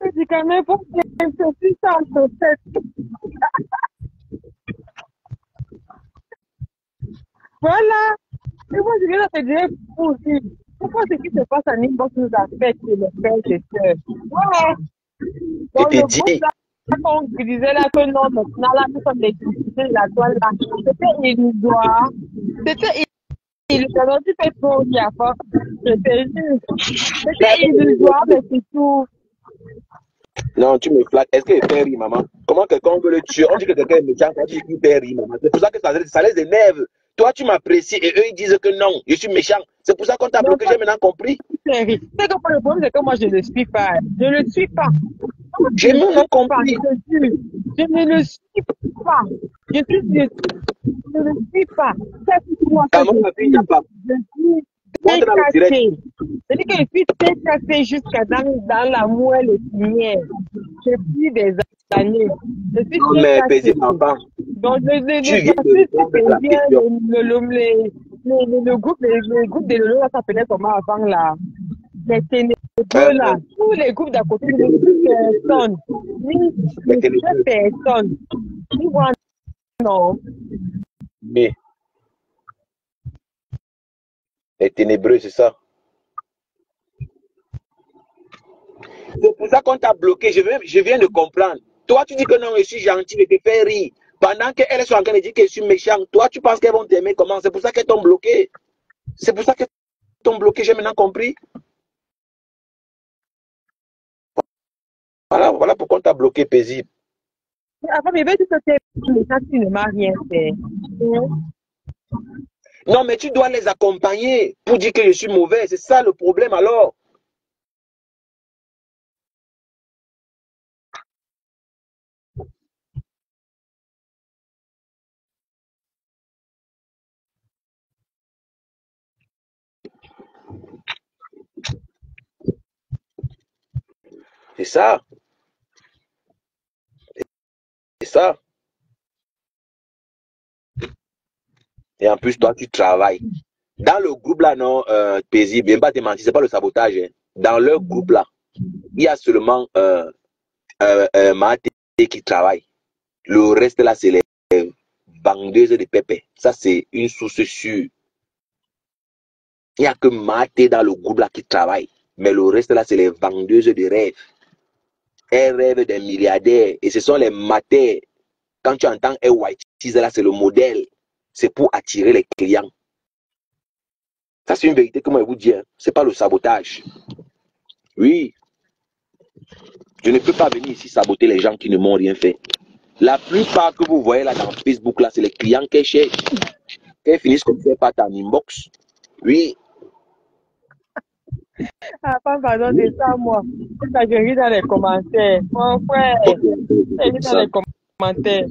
C'est quand même pour que c'est ça, en fait. Voilà. Et moi, je viens de te dire aussi. Pourquoi ce qui se passe en inbox nous affecte les frères et sœurs? Ouais. Donc, le groupe là, on disait là que non, maintenant là, nous sommes les discussions de la toile là. C'était illusoire. C'était illusoire. Tu fais trop, il y a pas. C'était illusoire, mais c'est tout. Non, tu me flattes. Est-ce qu'il fait rire, maman? Comment quelqu'un veut le tuer? On dit que quelqu'un est méchant, on dit qu'il fait rire, maman. C'est pour ça que ça les énerve. Toi, tu m'apprécies et eux, ils disent que non, je suis méchant. C'est pour ça qu'on t'a bloqué, j'ai maintenant compris. C'est que le problème, c'est que moi, je ne le suis pas. Je ne le suis pas. J'ai maintenant compris. Je ne le suis pas. Je ne le suis pas. Comment ma fille n'a pas? Je suis décassée. C'est-à-dire que je suis décassée jusqu'à dans la moelle épinière. Depuis des années. Je suis non, mais paisible enfant. Donc, le groupe de Lolo, ça s'appelait comment avant là? Les ténébreux là. Tous les groupes d'à côté, les personnes. Les personnes. Tu vois, non. Mais. Les ténébreux, c'est ça. C'est pour ça qu'on t'a bloqué. Je viens de comprendre. Toi, tu dis que non, je suis gentil, je te fais rire. Pendant qu'elles sont en train de dire que je suis méchant, toi, tu penses qu'elles vont t'aimer comment? C'est pour ça qu'elles t'ont bloqué. C'est pour ça qu'elles t'ont bloqué, j'ai maintenant compris. Voilà pourquoi on t'a bloqué paisible. Avant, mais tu ne m'as rien fait. Non, mais tu dois les accompagner pour dire que je suis mauvais. C'est ça le problème alors. C'est ça. C'est ça. Et en plus, toi, tu travailles. Dans le groupe là, non, paisible, bien pas te mentir, c'est pas le sabotage. Hein. Dans leur groupe là, il y a seulement Maté qui travaille. Le reste là, c'est les vendeuses de pépé. Ça, c'est une source sûre. Il n'y a que Maté dans le groupe là qui travaille. Mais le reste là, c'est les vendeuses de rêves. Elles rêvent des milliardaires. Et ce sont les Maté. Quand tu entends un white cheese là, c'est le modèle. C'est pour attirer les clients. Ça, c'est une vérité que moi, je vous dis. Hein. Ce n'est pas le sabotage. Oui. Je ne peux pas venir ici saboter les gens qui ne m'ont rien fait. La plupart que vous voyez là dans Facebook, là, c'est les clients qui cherchent. Qu'elles finissent comme ça par ta inbox. Oui. Ah, pas pardon, c'est ça, moi. Ça, je ris dans les commentaires. Mon frère, je ris dans les commentaires.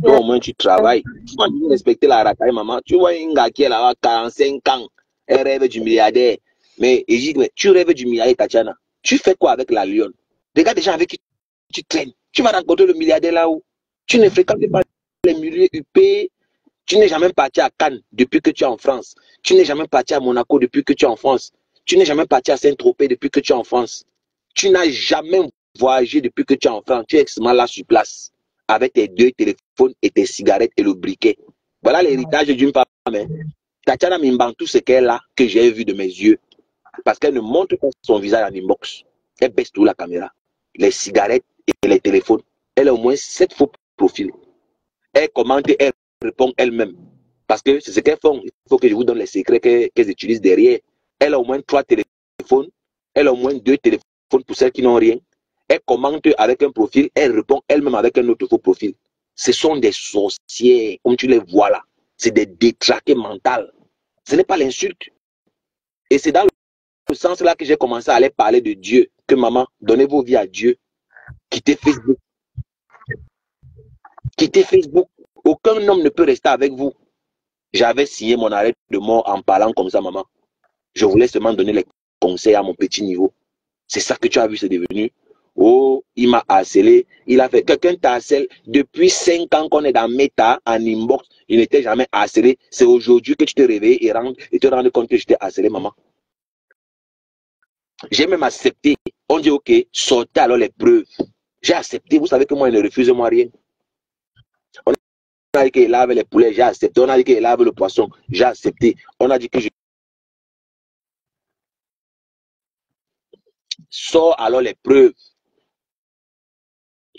Toi, au moins, tu travailles. Tu vas respecter la racaille, maman. Tu vois une gars qui est là, 45 ans. Elle rêve du milliardaire. Mais tu rêves du milliardaire, Tatiana. Tu fais quoi avec la lionne? Regarde des gens avec qui tu traînes. Tu vas rencontrer le milliardaire là-haut. Tu ne fréquentes pas les milieux UP. Tu n'es jamais parti à Cannes depuis que tu es en France. Tu n'es jamais parti à Monaco depuis que tu es en France. Tu n'es jamais parti à Saint-Tropez depuis que tu es en France. Tu n'as jamais voyagé depuis que tu es en France. Tu es extrêmement là sur place avec tes 2 téléphones et tes cigarettes et le briquet. Voilà l'héritage d'une femme. Hein. Tatiana Mimbantou, c'est qu'elle là que j'ai vu de mes yeux. Parce qu'elle ne montre pas son visage en inbox. Elle baisse tout la caméra. Les cigarettes et les téléphones. Elle a au moins 7 faux profils. Elle commente, elle répond elle-même. Parce que c'est ce qu'elles font. Il faut que je vous donne les secrets qu'elles utilisent derrière. Elle a au moins 3 téléphones. Elle a au moins 2 téléphones pour celles qui n'ont rien. Elle commente avec un profil. Elle répond elle-même avec un autre faux profil. Ce sont des sorcières, comme tu les vois là. C'est des détraqués mentaux. Ce n'est pas l'insulte. Et c'est dans le sens là que j'ai commencé à aller parler de Dieu. Que maman, donnez vos vies à Dieu. Quittez Facebook. Quittez Facebook. Aucun homme ne peut rester avec vous. J'avais signé mon arrêt de mort en parlant comme ça, maman. Je voulais seulement donner les conseils à mon petit niveau. C'est ça que tu as vu, c'est devenu. Oh, il m'a harcelé. Il a fait. Quelqu'un t'harcèle. Depuis 5 ans qu'on est dans Meta, en inbox, il n'était jamais harcelé. C'est aujourd'hui que tu te réveilles et te rends compte que je t'ai harcelé, maman. J'ai même accepté. On dit, ok, sortez alors les preuves. J'ai accepté. Vous savez que moi, il ne refuse moi rien. On a dit qu'il lave les poulets, j'ai accepté. On a dit qu'il lave le poisson, j'ai accepté. On a dit que je sors alors les preuves.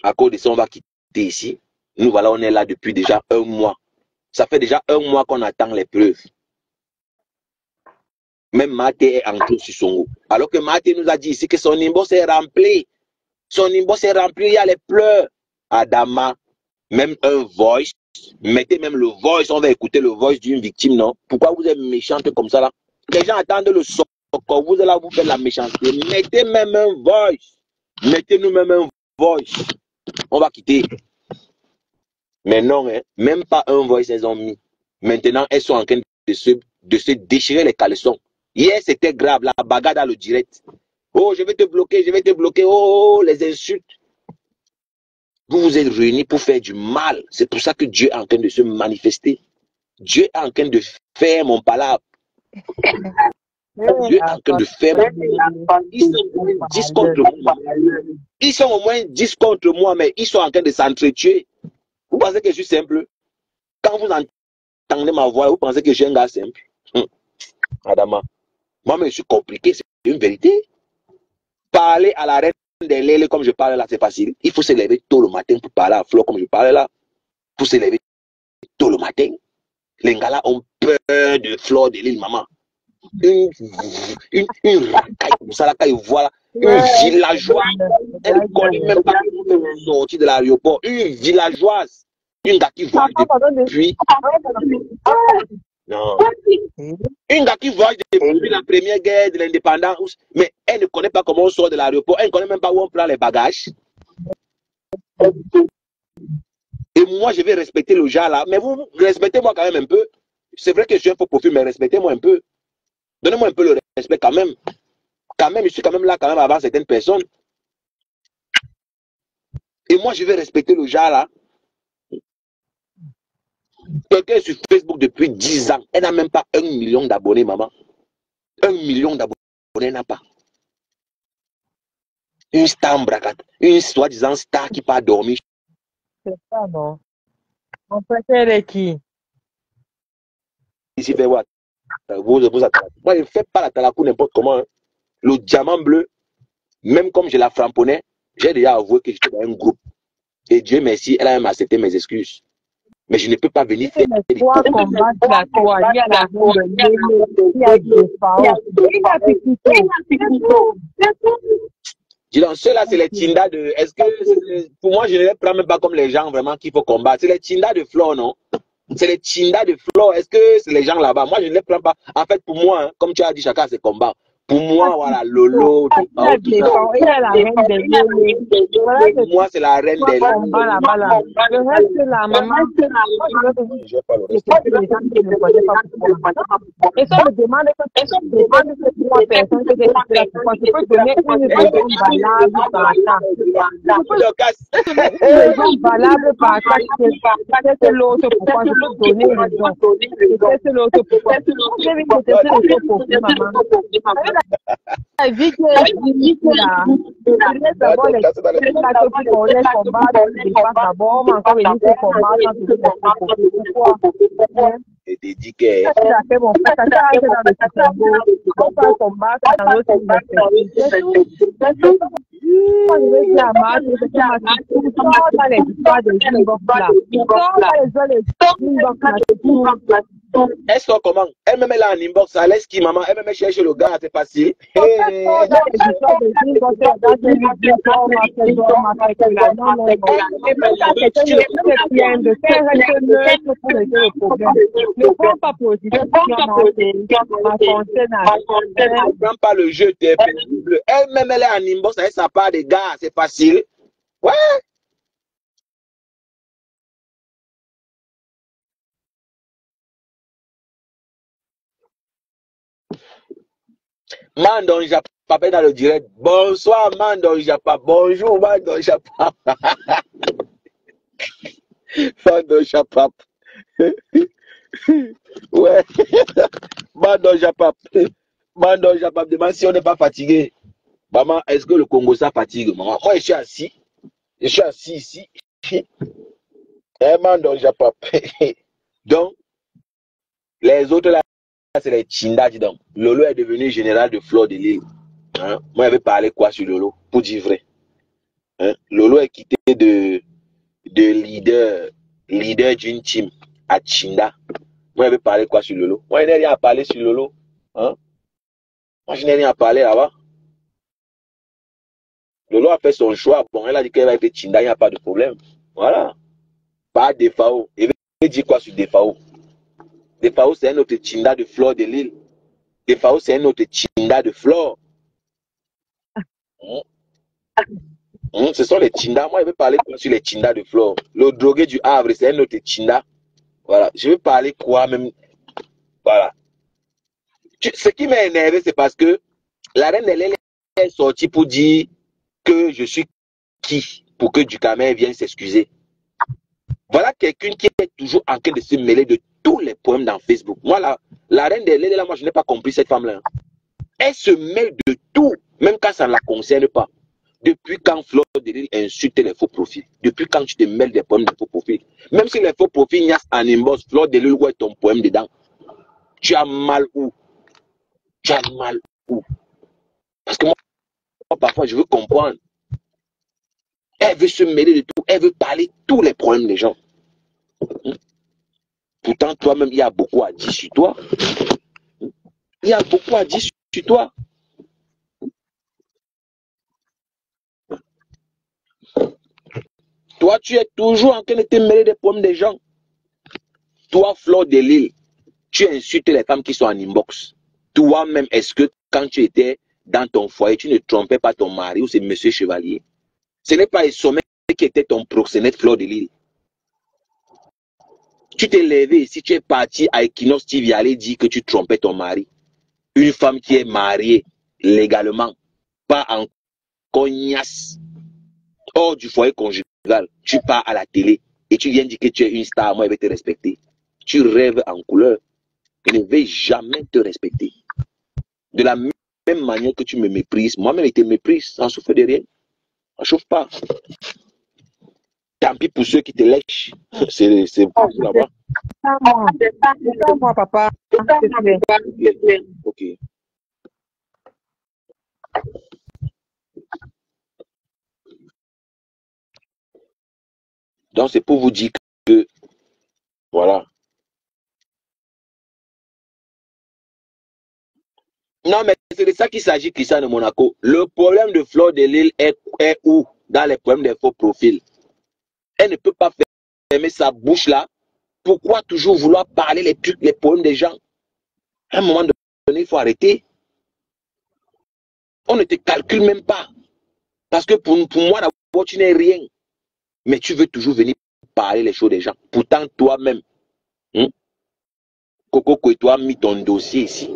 À cause de ça, on va quitter ici. Nous, voilà, on est là depuis déjà 1 mois. Ça fait déjà 1 mois qu'on attend les preuves. Même Maté est entré sur son haut. Alors que Maté nous a dit ici que son inbox est rempli. Son inbox est rempli, il y a les pleurs. Adama, même un voice. Mettez même le voice, on va écouter le voice d'une victime, non? Pourquoi vous êtes méchante comme ça là? Les gens attendent le son. Quand vous êtes là, vous faites la méchanceté. Mettez même un voice. Mettez-nous même un voice. On va quitter. Mais non, hein, même pas un voice elles ont mis. Maintenant, elles sont en train de se déchirer les caleçons. Hier, c'était grave, la bagarre dans le direct. Oh, je vais te bloquer, je vais te bloquer. Oh, les insultes. Vous vous êtes réunis pour faire du mal. C'est pour ça que Dieu est en train de se manifester. Dieu est en train de faire mon palabre. Dieu est en train de faire mon palabre. Ils sont au moins 10 contre moi. Ils sont au moins 10 contre moi, mais ils sont en train de s'entretuer. Vous pensez que je suis simple? Quand vous entendez ma voix, vous pensez que je suis un gars simple? Adama, moi-même, je suis compliqué, c'est une vérité. Parler à la reine des lèvres comme je parle là, c'est facile. Il faut se lever tôt le matin pour parler à Flo comme je parle là. Il faut se lever tôt le matin. Les gars là ont peur de Flo de l'île, maman. Une racaille comme ça là, quand ils voient là, Une villageoise. Elle ne connaît même pas comment sortir de l'aéroport. Une villageoise. Une gars qui voyage depuis. Non. Une gars qui voyage depuis la première guerre de l'indépendance, mais elle ne connaît pas comment on sort de l'aéroport. Elle ne connaît même pas où on prend les bagages. Et moi, je vais respecter le genre là. Mais vous respectez-moi quand même un peu. C'est vrai que je suis un faux profil, mais respectez-moi un peu. Donnez-moi un peu le respect quand même. Quand même, je suis quand même là quand même avant certaines personnes. Et moi, je vais respecter le genre là. Quelqu'un est sur Facebook depuis 10 ans. Elle n'a même pas 1 million d'abonnés, maman. 1 million d'abonnés, elle n'a pas. Une star en bracate. Une soi-disant star qui part dormir. C'est ça, non? On préfère les qui? Ici, fait what? Moi, je ne fais pas la talakou n'importe comment. Hein. Le diamant bleu, même comme je la frapponnais, j'ai déjà avoué que j'étais dans un groupe. Et Dieu merci, elle a même accepté mes excuses. Mais je ne peux pas venir faire des Trois combats la toi, il y a la boue de il y a des parents, il y a des petits. Dis donc, ceux-là, c'est les Tinda de. Est-ce que. Pour moi, je ne les prends même pas comme les gens vraiment qu'il faut combattre. C'est les Tinda de Flore, non? C'est les Tinda de Flore. Est-ce que c'est les gens là-bas? Moi, je ne les prends pas. En fait, pour moi, hein, comme tu as dit, chacun ses combats. Pour moi, voilà, Lolo, tout ça. Il y a la reine des Lolo. Pour moi, c'est la reine des Lolo. Le reste, c'est la maman. Et ça me demande que trois personnes que tu peux donner une raison valable par ça. Une raison valable par ça. C'est l'autre pourquoi je peux donner une raison. C'est l'autre pourquoi. J'ai vu que c'est l'autre pourquoi, maman. La vie qui est là, d'abord les pour les combattre, d'abord, mais encore une fois, combattre, pourquoi? Et dédié. Fait mon frère, ça a été dans le système. On peut combattre dans l'autre moi, je vais dire à Marc, dans les histoires de inbox là. Elle sort comment? Elle me met là en inbox, elle laisse qui, maman? Elle me met chercher le gars, c'est facile. Ne prends pas le jeu, t'es pénible. Elle me met là en inbox, elle s'en part des gars, c'est facile. Ouais. Mandon Japap dans le direct. Bonsoir Mandon Japap. Bonjour Mandon Japap. Mandon Japap. Ouais. Mandon Japap. Mandon Japap demande si on n'est pas fatigué. Maman, est-ce que le Congo ça fatigue? Maman, moi je suis assis. Je suis assis ici. Mandon Japap. Donc, les autres là, c'est les Chinda, dis donc. Lolo est devenu général de Flore de Lille. Hein? Moi, je vais parler quoi sur Lolo? Pour dire vrai. Hein? Lolo est quitté de leader d'une team à Chinda. Moi, je vais parler quoi sur Lolo? Moi, je n'ai rien à parler sur Lolo. Hein? Moi, je n'ai rien à parler là-bas. Lolo a fait son choix. Bon, elle a dit qu'elle va être Chinda, il n'y a pas de problème. Voilà. Pas Defao. Il veut dire quoi sur Defao? Defao, c'est un autre Chinda de Flore de Lille. Defao, c'est un autre Chinda de Flore. Ce sont les Chinda. Moi, je vais parler sur les Chinda de Flore. Le drogué du Havre, c'est un autre Chinda. Voilà. Je vais parler quoi même. Voilà. Ce qui m'a énervé, c'est parce que la reine elle est sortie pour dire que je suis qui pour que Ducamer vienne s'excuser. Voilà quelqu'un qui est toujours en train de se mêler de tous les poèmes dans Facebook. Moi, la reine des là, moi, je n'ai pas compris cette femme-là. Elle se mêle de tout, même quand ça ne la concerne pas. Depuis quand Flore de Lille insulte les faux profils? Depuis quand tu te mêles des poèmes de faux profils? Même si les faux profils n'y a en inbox, Flore de Lille, où est ton poème dedans? Tu as mal où? Tu as mal où? Parce que moi, parfois, je veux comprendre. Elle veut se mêler de tout. Elle veut parler de tous les problèmes des gens. Pourtant, toi-même, il y a beaucoup à dire sur toi. Il y a beaucoup à dire sur toi. Toi, tu es toujours en train de te mêler des problèmes des gens. Toi, Fleur de Lille, tu insultes les femmes qui sont en inbox. Toi-même, est-ce que quand tu étais dans ton foyer, tu ne trompais pas ton mari ou c'est Monsieur Chevalier? Ce n'est pas le sommet qui était ton proxénète, Fleur de Lille. Tu t'es levé ici, tu es parti à Equinox TV aller dire que tu trompais ton mari. Une femme qui est mariée légalement, pas en cognasse, hors du foyer conjugal, tu pars à la télé et tu viens dire que tu es une star, moi je vais te respecter. Tu rêves en couleur. Je ne vais jamais te respecter. De la même manière que tu me méprises, moi-même je te méprise, sans souffrir de rien. Ça ne chauffe pas. Tant pis pour ceux qui te lèchent. C'est pour vous là-bas. C'est moi, papa. Ok. Donc c'est pour vous dire que, voilà. Non, mais c'est de ça qu'il s'agit, Christian de Monaco. Le problème de Fleur de Lille est où? Dans les problèmes des faux profils. Elle ne peut pas fermer sa bouche là. Pourquoi toujours vouloir parler les trucs, les problèmes des gens? À un moment donné, il faut arrêter. On ne te calcule même pas. Parce que pour moi, d'abord, tu n'es rien. Mais tu veux toujours venir parler les choses des gens. Pourtant, toi-même, Coco Kouetou a mis ton dossier ici.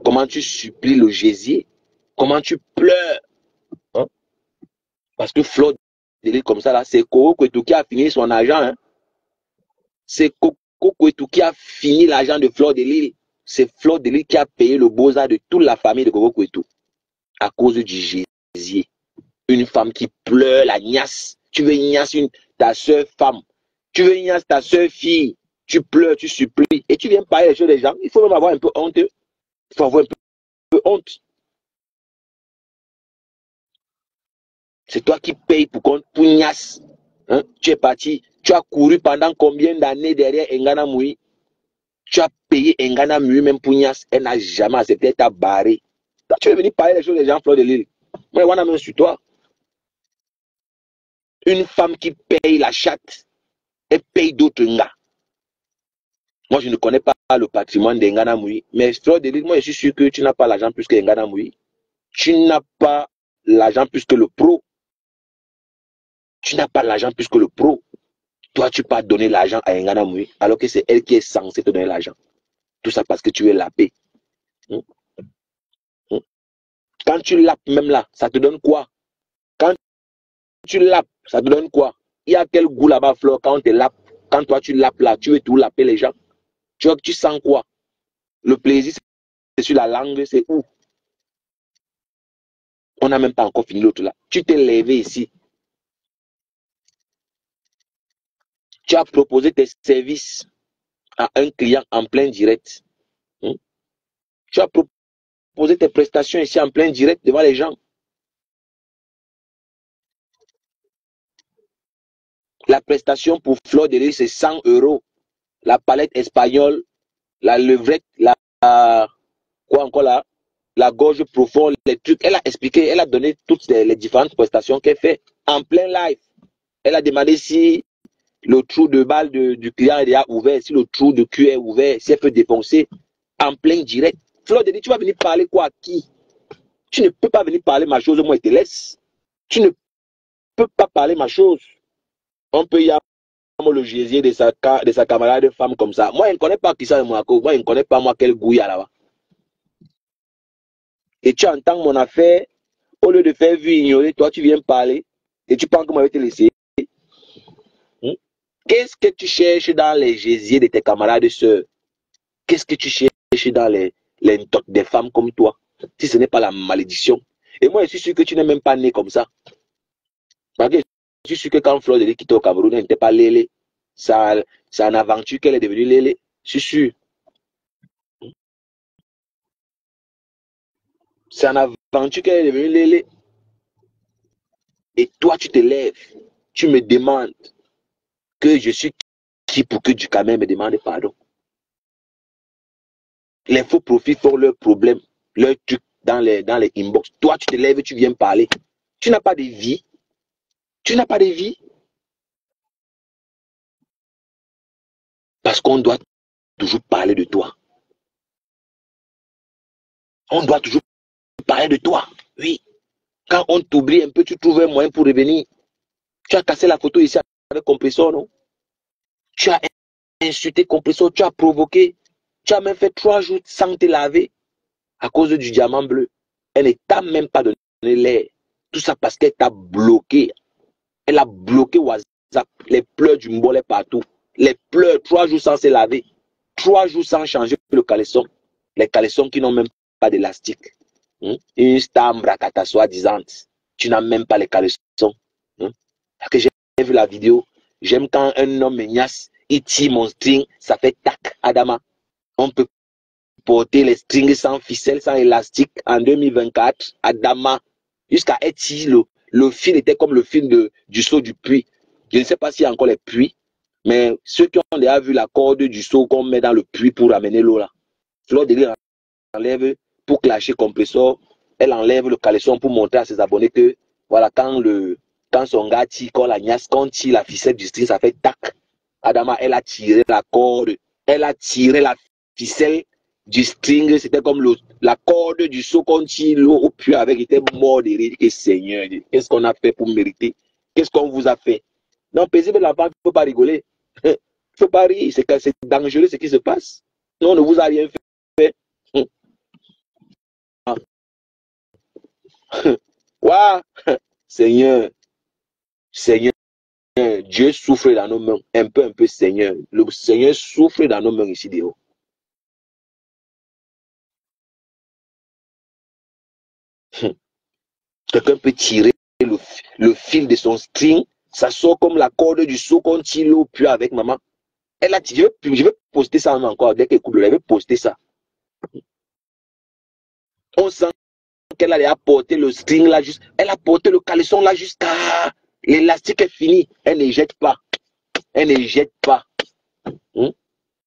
Comment tu supplies le gésier? Comment tu pleures? Parce que Fleur de Lille comme ça, là, c'est Coco Kouetou qui a fini son argent. C'est Coco Kouetou qui a fini l'argent de Fleur de Lille. C'est Fleur de Lille qui a payé le beaux-arts de toute la famille de Coco Kouetou. À cause du gésier. Une femme qui pleure, la gnasse. Tu veux gnasse ta soeur femme. Tu veux gnasse ta soeur fille. Tu pleures, tu supplies. Et tu viens parler les choses des gens. Il faut même avoir un peu honte. Il faut avoir un peu honte. C'est toi qui payes pour gnasse. Tu es parti. Tu as couru pendant combien d'années derrière Ngana Moui? Tu as payé Ngana Moui même pour gnasse. Elle n'a jamais accepté. Elle t'a barré. Toi, tu veux venir parler les choses des gens, Fleur de Lille. Moi, je vais même sur toi. Une femme qui paye la chatte, elle paye d'autres gars. Moi, je ne connais pas le patrimoine d'Ngana Moui. Mais Fleur de Lille, moi, je suis sûr que tu n'as pas l'argent plus que Ngana Moui. Tu n'as pas l'argent plus que le pro. Tu n'as pas l'argent plus que le pro. Toi, tu peux donner l'argent à Ngana Moui, alors que c'est elle qui est censée te donner l'argent. Tout ça parce que tu es lapé. Quand tu lapes même là, ça te donne quoi? Quand tu lapes, ça te donne quoi? Il y a quel goût là-bas, Fleur, quand on te lape? Quand toi, tu lapes là, tu veux tout laper les gens. Tu sens quoi? Le plaisir, c'est sur la langue, c'est où? On n'a même pas encore fini l'autre là. Tu t'es levé ici. Tu as proposé tes services à un client en plein direct. Tu as proposé tes prestations ici en plein direct devant les gens. La prestation pour Fleur de Lille, c'est 100 €. La palette espagnole, la levrette, quoi encore là? La gorge profonde, les trucs. Elle a expliqué, elle a donné toutes les différentes prestations qu'elle fait en plein live. Elle a demandé si le trou de balle du client est déjà ouvert, si le trou de cul est ouvert, si elle peut défoncer en plein direct. Fleur de Lille, tu vas venir parler quoi à qui? Tu ne peux pas venir parler ma chose, moi je te laisse. Tu ne peux pas parler ma chose. On peut y avoir le gésier de sa camarade femme comme ça. Moi, je ne connais pas qui ça de Monaco. Moi, je ne connais pas moi quel goût il y a là-bas. Et tu entends mon affaire, au lieu de faire vu ignorer, toi, tu viens parler et tu penses que moi, je vais te laisser. Qu'est-ce que tu cherches dans les gésiers de tes camarades de sœurs? Qu'est-ce que tu cherches dans les des femmes comme toi? Si ce n'est pas la malédiction. Et moi, je suis sûr que tu n'es même pas né comme ça. Parce que je suis sûr que quand Fleur de Lille quitte au Cameroun, elle n'était pas lélé. C'est en aventure qu'elle est devenue lélé. Je suis sûr. C'est en aventure qu'elle est devenue lélé. Et toi, tu te lèves. Tu me demandes que je suis qui pour que Ducamel me demande pardon. Les faux profils font leurs problèmes, leurs trucs dans les inbox. Toi, tu te lèves et tu viens parler. Tu n'as pas de vie. Tu n'as pas de vie. Parce qu'on doit toujours parler de toi. On doit toujours parler de toi. Oui. Quand on t'oublie un peu, tu trouves un moyen pour revenir. Tu as cassé la photo ici avec Compressor, non? Tu as insulté Compressor, tu as provoqué. Tu as même fait 3 jours sans te laver à cause du diamant bleu. Elle ne t'a même pas donné l'air. Tout ça parce qu'elle t'a bloqué. Elle a bloqué WhatsApp. Les pleurs du mbolet partout. Les pleurs, 3 jours sans se laver. 3 jours sans changer le caleçon. Les caleçons qui n'ont même pas d'élastique. Une stambre à ta soi-disant. Tu n'as même pas les caleçons. Parce que j'ai vu la vidéo. J'aime quand un homme menace, il tire mon string, ça fait tac, Adama. On peut porter les strings sans ficelle, sans élastique en 2024, Adama. Jusqu'à être le fil était comme le fil du seau du puits. Je ne sais pas s'il y a encore les puits, mais ceux qui ont déjà vu la corde du seau qu'on met dans le puits pour amener l'eau là, Fleur de Lys enlève pour clasher Compressor, elle enlève le caleçon pour montrer à ses abonnés que voilà, quand son gars tire, quand la gnasse, quand tire la ficelle du string, ça fait tac. Adama, elle a tiré la corde, elle a tiré la ficelle du string, c'était comme la corde du seau qu'on tire l'eau au puits avec, était mort de rire. Que Seigneur, qu'est-ce qu'on a fait pour mériter? Qu'est-ce qu'on vous a fait? Non, paisible l'enfant, il ne faut pas rigoler. Il ne faut pas rire, c'est dangereux ce qui se passe. Non, on ne vous a rien fait. Waouh, Seigneur, Seigneur, Dieu souffre dans nos mains, un peu, Seigneur. Le Seigneur souffre dans nos mains ici dehors. Quelqu'un peut tirer le fil de son string, ça sort comme la corde du seau qu'on tire l'eau puis avec maman. Elle a tiré, je vais poster ça encore, dès qu'elle coupe, je vais poster ça. On sent qu'elle a porté le string là, elle a porté le caleçon là jusqu'à l'élastique est fini. Elle ne jette pas. Elle ne jette pas.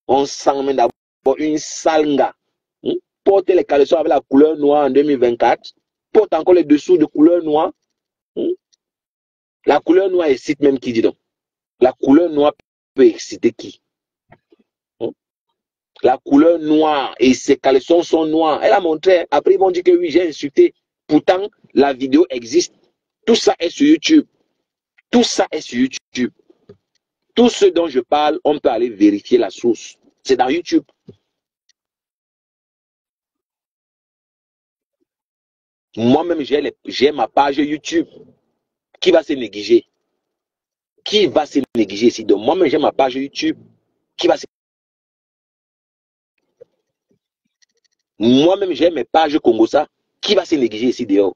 On sent même d'abord une salga. Porter les caleçons avec la couleur noire en 2024. Porte encore les dessous de couleur noire. La couleur noire excite même qui, dit donc. La couleur noire peut exciter qui? La couleur noire et ses caleçons sont noirs. Elle a montré. Après, ils vont dire que oui, j'ai insulté. Pourtant, la vidéo existe. Tout ça est sur YouTube. Tout ça est sur YouTube. Tout ce dont je parle, on peut aller vérifier la source. C'est dans YouTube. Moi-même, j'ai ma page YouTube. Qui va se négliger? Qui va se négliger ici? Donc, moi-même, j'ai ma page YouTube. Qui va se... Moi-même, j'ai mes pages Congosa. Qui va se négliger ici dehors?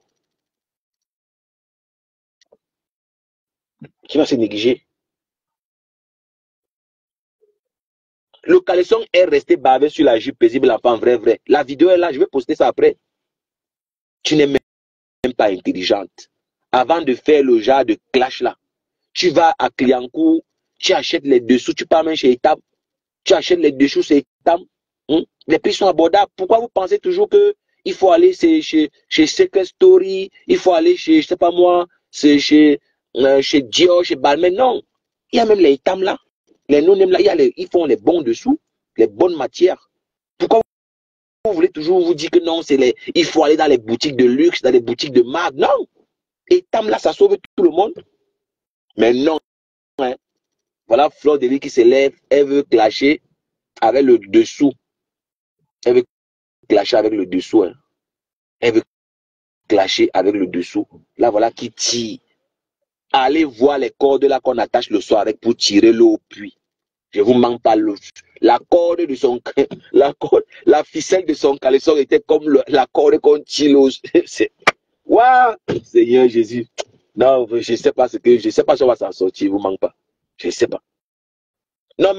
Qui va se négliger? Le caleçon est resté bavé sur la jupe paisible, l'enfant vrai. La vidéo est là, je vais poster ça après. Tu n'es même pas intelligente. Avant de faire le genre de clash là, tu vas à Cliancourt, tu achètes les dessous, tu pars même chez Etam, tu achètes les dessous chez Etam. Les prix sont abordables. Pourquoi vous pensez toujours qu'il faut aller chez Secret Story, il faut aller chez, je sais pas moi, chez Dior, chez Balmain? Non. Il y a même les Etam là. Les non-name là, ils font les bons dessous, les bonnes matières. Pourquoi vous voulez toujours vous dire que non, il faut aller dans les boutiques de luxe, dans les boutiques de marque? Non. Etam là, ça sauve tout le monde. Mais non. Hein. Voilà Fleur de Lys qui s'élève, elle veut clasher avec le dessous. Elle veut clasher avec le dessous. Hein. Elle veut clasher avec le dessous. Là, voilà qui tire. Allez voir les cordes là qu'on attache le soir avec pour tirer l'eau au puits. Je vous manque pas l'eau. La corde de son la ficelle de son caleçon était comme la corde qu'on tire l'eau. Waouh, Seigneur Jésus. Non, je sais pas si on va s'en sortir, vous manque pas. Je sais pas. Non,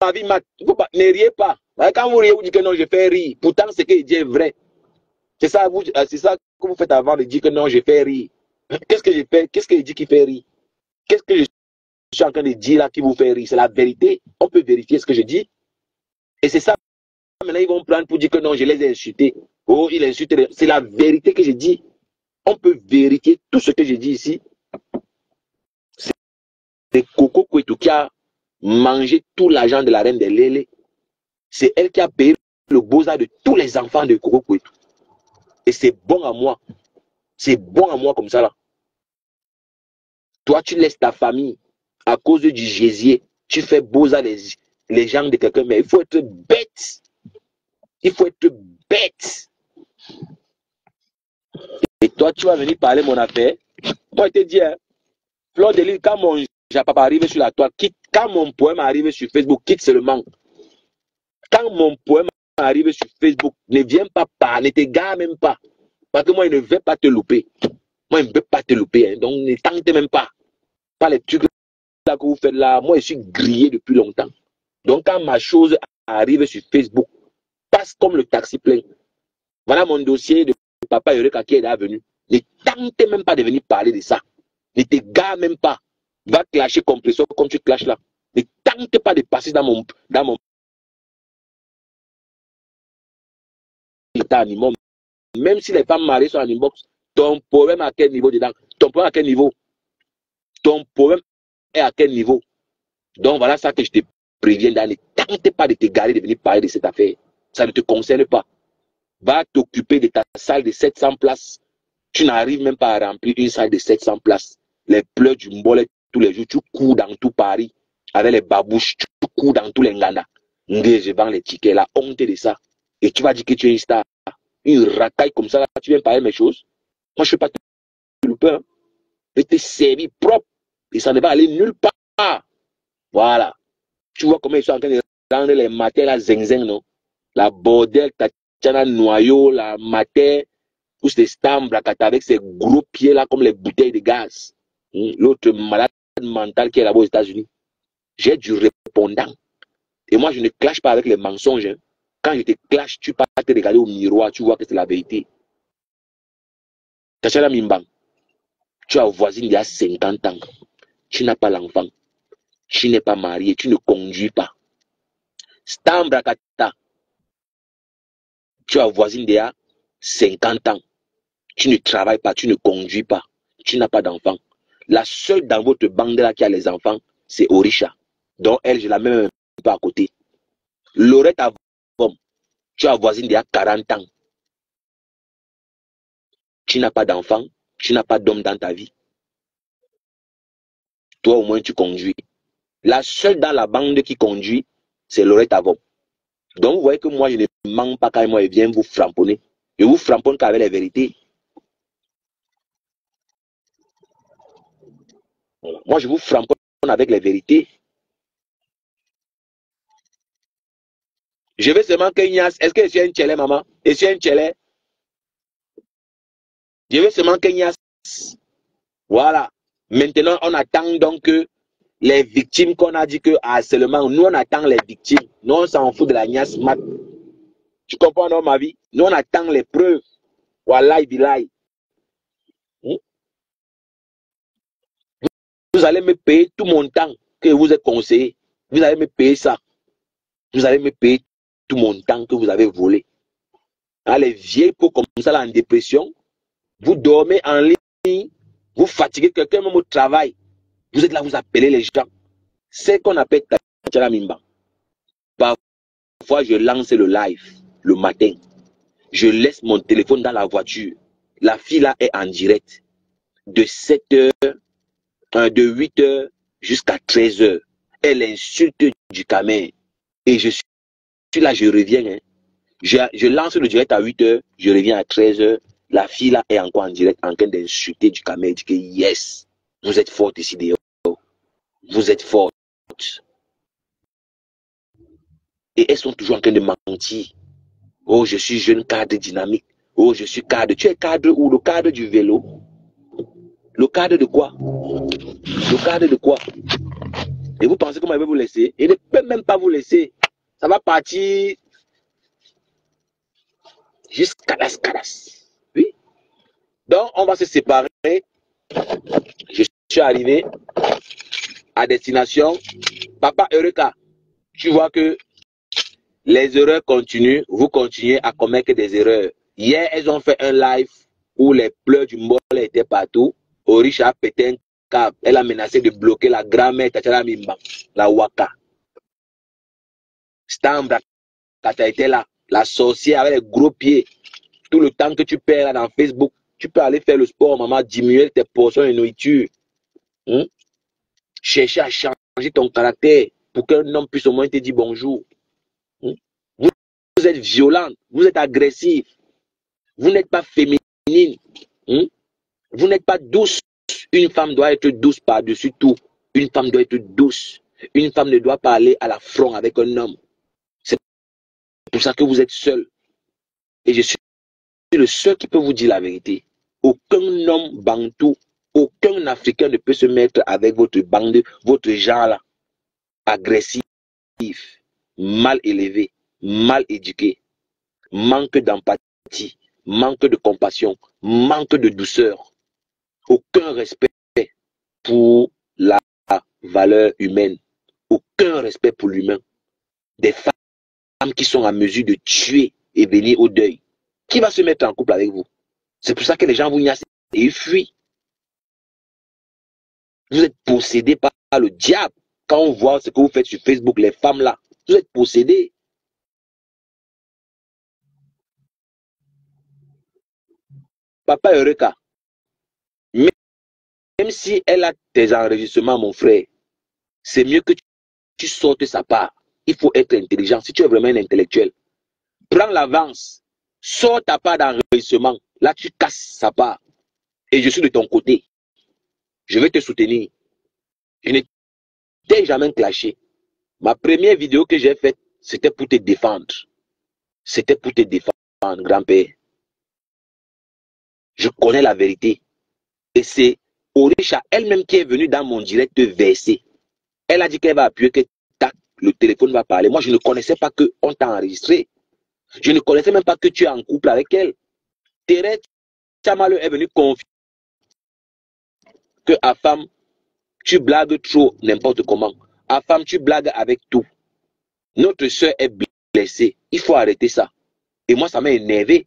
ma vie, ne riez pas. Quand vous riez, vous dites que non, je fais rire. Pourtant, ce qu'il dit est vrai. C'est ça que vous faites avant de dire que non, je fais rire. Qu'est-ce que je fais? Qu'est-ce que je dis qui fait rire? Qu'est-ce que je suis en train de dire là qui vous fait rire? C'est la vérité. On peut vérifier ce que je dis. Et c'est ça. Maintenant, ils vont prendre pour dire que non, je les ai insultés. Oh, il insulte. C'est la vérité que je dis. On peut vérifier tout ce que je dis ici. C'est Coco Kouetou qui a manger tout l'argent de la reine des Lélé. C'est elle qui a payé le beaux-arts de tous les enfants de Coco Kouetou. Et c'est bon à moi. C'est bon à moi comme ça là. Toi, tu laisses ta famille à cause du gésier. Tu fais beaux-arts les gens de quelqu'un. Mais il faut être bête. Il faut être bête. Et toi, tu vas venir parler mon affaire. Moi, je te dis, hein, Fleur de Lys, quand mon Japapa arrive sur la toile, quand mon poème arrive sur Facebook, quitte seulement. Quand mon poème arrive sur Facebook, ne viens pas parler, ne te gare même pas. Parce que moi, je ne vais pas te louper. Moi, je ne veux pas te louper. Hein. Donc, ne tente même pas. Pas les trucs là que vous faites là. Moi, je suis grillé depuis longtemps. Donc, quand ma chose arrive sur Facebook, passe comme le taxi plein. Voilà mon dossier de Papa Eureka qui est là venu. Ne tente même pas de venir parler de ça. Ne te gare même pas. Va clasher compresseur comme tu clashes là. Ne tente pas de passer dans mon état animal. Même si les femmes mariées sont en inbox, ton problème à quel niveau dedans? Ton problème à quel niveau? Ton problème est à quel niveau? Donc voilà ça que je te préviens. Ne tente pas de te garer de venir parler de cette affaire. Ça ne te concerne pas. Va t'occuper de ta salle de 700 places. Tu n'arrives même pas à remplir une salle de 700 places. Les pleurs du Mbolé tous les jours, tu cours dans tout Paris avec les babouches, tu cours dans tous les Nganda. Je vends les tickets, la honte de ça. Et tu vas dire que tu es une star. Une racaille comme ça, là, tu viens parler mes choses. Moi, je ne vais pas te louper. Hein. Je vais te servir propre. Et ça ne va aller nulle part. Voilà. Tu vois comment ils sont en train de rendre les matins, la zing-zing, non? La bordel, Tatiana Noyau, la matin, tous ces stambres avec ses gros pieds là, comme les bouteilles de gaz. L'autre malade mental qui est là-bas aux États-Unis. J'ai du répondant. Et moi, je ne clash pas avec les mensonges. Hein. Quand je te clash, tu peux te regarder au miroir, tu vois que c'est la vérité. Tachana Mimbang, tu as voisine il y a 50 ans. Tu n'as pas l'enfant. Tu n'es pas marié. Tu ne conduis pas. Stambrakata, tu as voisine il y a 50 ans. Tu ne travailles pas. Tu ne conduis pas. Tu n'as pas d'enfant. La seule dans votre bande là qui a les enfants, c'est Orisha. Donc elle, je la mets même pas à côté. Lorette Avom, tu as voisine il y a 40 ans. Tu n'as pas d'enfant, tu n'as pas d'homme dans ta vie. Toi, au moins, tu conduis. La seule dans la bande qui conduit, c'est Lorette Avom. Donc, vous voyez que moi, je ne mens pas quand moi, je viens vous framponner. Je vous framponne qu'avec les vérités. Voilà. Moi, je vous framponne avec les vérités. Je veux seulement que Ignace, est-ce que je suis un tchélé, maman? Je suis un tchélé. Je veux seulement que Ignace. Voilà. Maintenant, on attend donc que les victimes qu'on a dit que seulement, nous on attend les victimes. Nous on s'en fout de la Ignace mat. Tu comprends non ma vie? Nous on attend les preuves. Wallahi billahi. Vous allez me payer tout mon temps que vous êtes conseillé. Vous allez me payer ça. Vous allez me payer tout mon temps que vous avez volé. Hein, les vieilles peaux comme ça là en dépression. Vous dormez en ligne. Vous fatiguez quelqu'un même au travail. Vous êtes là, vous appelez les gens. C'est qu'on appelle Tachana Mimba. Parfois, je lance le live le matin. Je laisse mon téléphone dans la voiture. La fille là est en direct. De 7h, de 8h jusqu'à 13h. Elle insulte du Camer. Et je suis là, je reviens. Hein. Je lance le direct à 8h, je reviens à 13h. La fille là est encore en direct en train d'insulter du Camer. Elle dit que yes, vous êtes forte ici dehors. Vous êtes forte. Et elles sont toujours en train de mentir. Oh, je suis jeune cadre dynamique. Oh, je suis cadre. Tu es cadre ou le cadre du vélo? Le cadre de quoi? Le cadre de quoi? Et vous pensez comment elle va vous laisser? Il ne peut même pas vous laisser. Ça va partir jusqu'à la scalas. Oui. Donc, on va se séparer. Je suis arrivé à destination. Papa Eureka, tu vois que les erreurs continuent. Vous continuez à commettre des erreurs. Hier, elles ont fait un live où les pleurs du Mbolé étaient partout. Orisha a pété un câble. Elle a menacé de bloquer la grand-mère Tachana Mimba. la Waka. Stambra, quand tu été là, la sorcière avec les gros pieds, tout le temps que tu perds là dans Facebook, tu peux aller faire le sport, maman, diminuer tes portions de nourriture. Chercher à changer ton caractère pour qu'un homme puisse au moins te dire bonjour. Vous êtes violente, vous êtes agressif, vous n'êtes pas féminine, vous n'êtes pas douce. Une femme doit être douce par-dessus tout. Une femme doit être douce. Une femme ne doit pas aller à la front avec un homme. C'est pour ça que vous êtes seul. Et je suis le seul qui peut vous dire la vérité. Aucun homme bantou, aucun Africain ne peut se mettre avec votre bande, votre genre là, agressif, mal élevé, mal éduqué, manque d'empathie, manque de compassion, manque de douceur, aucun respect pour la valeur humaine, aucun respect pour l'humain. Des femmes qui sont en mesure de tuer et venir au deuil. Qui va se mettre en couple avec vous? C'est pour ça que les gens vous ignorent et ils fuient. Vous êtes possédés par le diable. Quand on voit ce que vous faites sur Facebook, les femmes là, vous êtes possédés. Papa Eureka, même si elle a tes enregistrements, mon frère, c'est mieux que tu sortes sa part. Il faut être intelligent. Si tu es vraiment un intellectuel, prends l'avance, sors ta part d'enregistrement. Là, tu casses sa part. Et je suis de ton côté. Je vais te soutenir. Je ne t'ai jamais clashé. Ma première vidéo que j'ai faite, c'était pour te défendre. C'était pour te défendre, grand-père. Je connais la vérité. Et c'est Orisha elle-même qui est venue dans mon direct verser. Elle a dit qu'elle va appuyer, que tac, le téléphone va parler. Moi, je ne connaissais pas qu'on t'a enregistré. Je ne connaissais même pas que tu es en couple avec elle. Thérèse Chamalo est venue confier que à femme, tu blagues trop n'importe comment. À femme, tu blagues avec tout. Notre soeur est blessée. Il faut arrêter ça. Et moi, ça m'a énervé.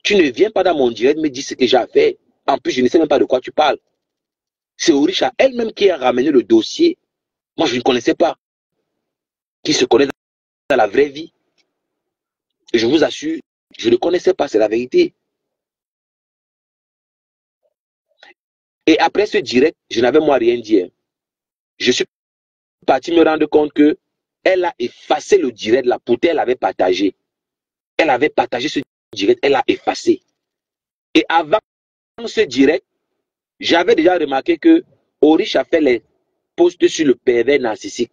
Tu ne viens pas dans mon direct me dire ce que j'ai à faire. En plus, je ne sais même pas de quoi tu parles. C'est Orisha elle-même qui a ramené le dossier. Moi, je ne connaissais pas. Qui se connaît dans la vraie vie. Et je vous assure, je ne connaissais pas, c'est la vérité. Et après ce direct, je n'avais moi rien dit. Je suis parti me rendre compte que elle a effacé le direct là. Pourtant, elle avait partagé. Elle avait partagé ce direct, elle a effacé. Et avant ce direct, j'avais déjà remarqué que Orisha fait les posts sur le pervers narcissique.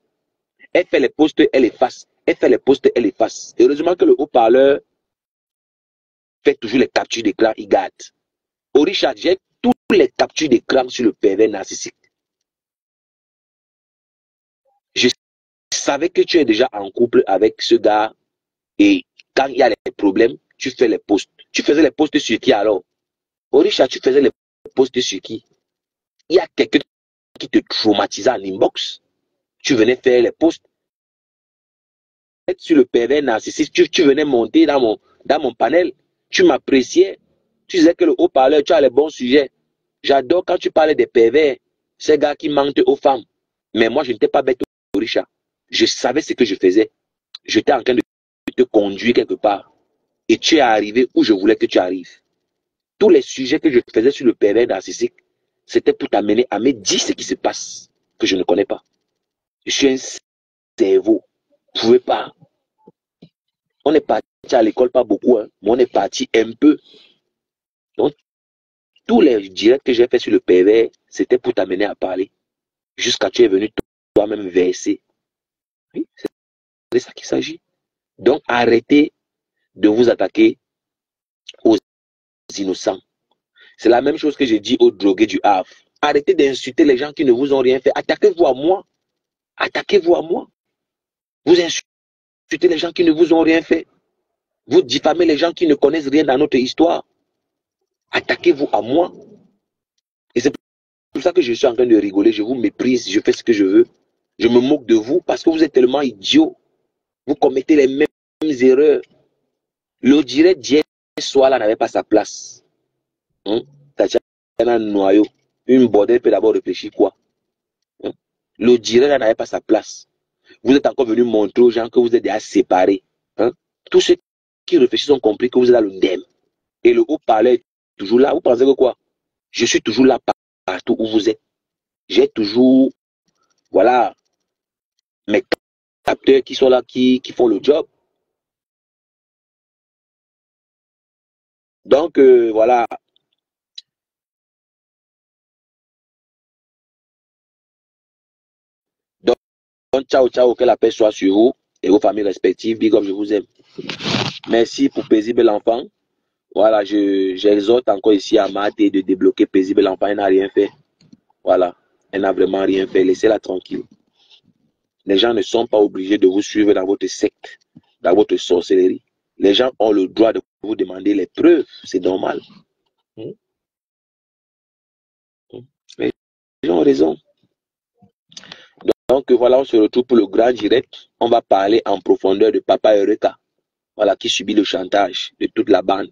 Elle fait les posts, elle efface. Elle fait les posts, elle efface. Heureusement que le haut-parleur fait toujours les captures d'écran, il garde. Orisha, j'ai tous les captures d'écran sur le pervers narcissique. Je savais que tu es déjà en couple avec ce gars et quand il y a des problèmes, tu fais les posts. Tu faisais les posts sur qui alors? Orisha, tu faisais les posts sur qui? Il y a quelqu'un qui te traumatisait en inbox. Tu venais faire les posts. Sur le pervers narcissique, tu venais monter dans mon panel. Tu m'appréciais. Tu disais que le haut-parleur, tu as les bons sujets. J'adore quand tu parlais des pervers, ces gars qui mentent aux femmes. Mais moi, je n'étais pas bête, Orisha. Je savais ce que je faisais. J'étais en train de te conduire quelque part. Et tu es arrivé où je voulais que tu arrives. Tous les sujets que je faisais sur le pervers narcissique, c'était pour t'amener à me dire ce qui se passe, que je ne connais pas. Je suis un cerveau. Vous ne pouvez pas. On est parti à l'école, pas beaucoup, hein, mais on est parti un peu. Donc, tous les directs que j'ai fait sur le pervers, c'était pour t'amener à parler. Jusqu'à tu es venu toi-même verser. Oui, c'est de ça qu'il s'agit. Donc, arrêtez de vous attaquer aux innocents. C'est la même chose que j'ai dit aux drogués du Havre. Arrêtez d'insulter les gens qui ne vous ont rien fait. Attaquez-vous à moi. Attaquez-vous à moi. Vous insultez les gens qui ne vous ont rien fait. Vous diffamez les gens qui ne connaissent rien dans notre histoire. Attaquez-vous à moi. Et c'est pour ça que je suis en train de rigoler. Je vous méprise. Je fais ce que je veux. Je me moque de vous parce que vous êtes tellement idiots. Vous commettez les mêmes erreurs. Le direct d'hier soir là n'avait pas sa place. Un noyau. Une bordel peut d'abord réfléchir quoi. Le direct n'avait pas sa place. Vous êtes encore venu montrer aux gens que vous êtes déjà séparés. Hein? Tous ceux qui réfléchissent ont compris que vous êtes dans le DEM. Et le haut-parleur est toujours là. Vous pensez que quoi? Je suis toujours là partout où vous êtes. J'ai toujours, voilà, mes capteurs qui sont là, qui font le job. Donc, voilà. Donc, ciao, ciao, que la paix soit sur vous et vos familles respectives. Big up, je vous aime. Merci pour Paisible L'Enfant. Voilà, j'exhorte encore ici à Maté de débloquer Paisible L'Enfant. Elle n'a rien fait. Voilà, elle n'a vraiment rien fait. Laissez-la tranquille. Les gens ne sont pas obligés de vous suivre dans votre secte, dans votre sorcellerie. Les gens ont le droit de vous demander les preuves. C'est normal. Les gens ont raison. Donc voilà, on se retrouve pour le grand direct. On va parler en profondeur de Papa Eureka. Voilà, qui subit le chantage de toute la bande.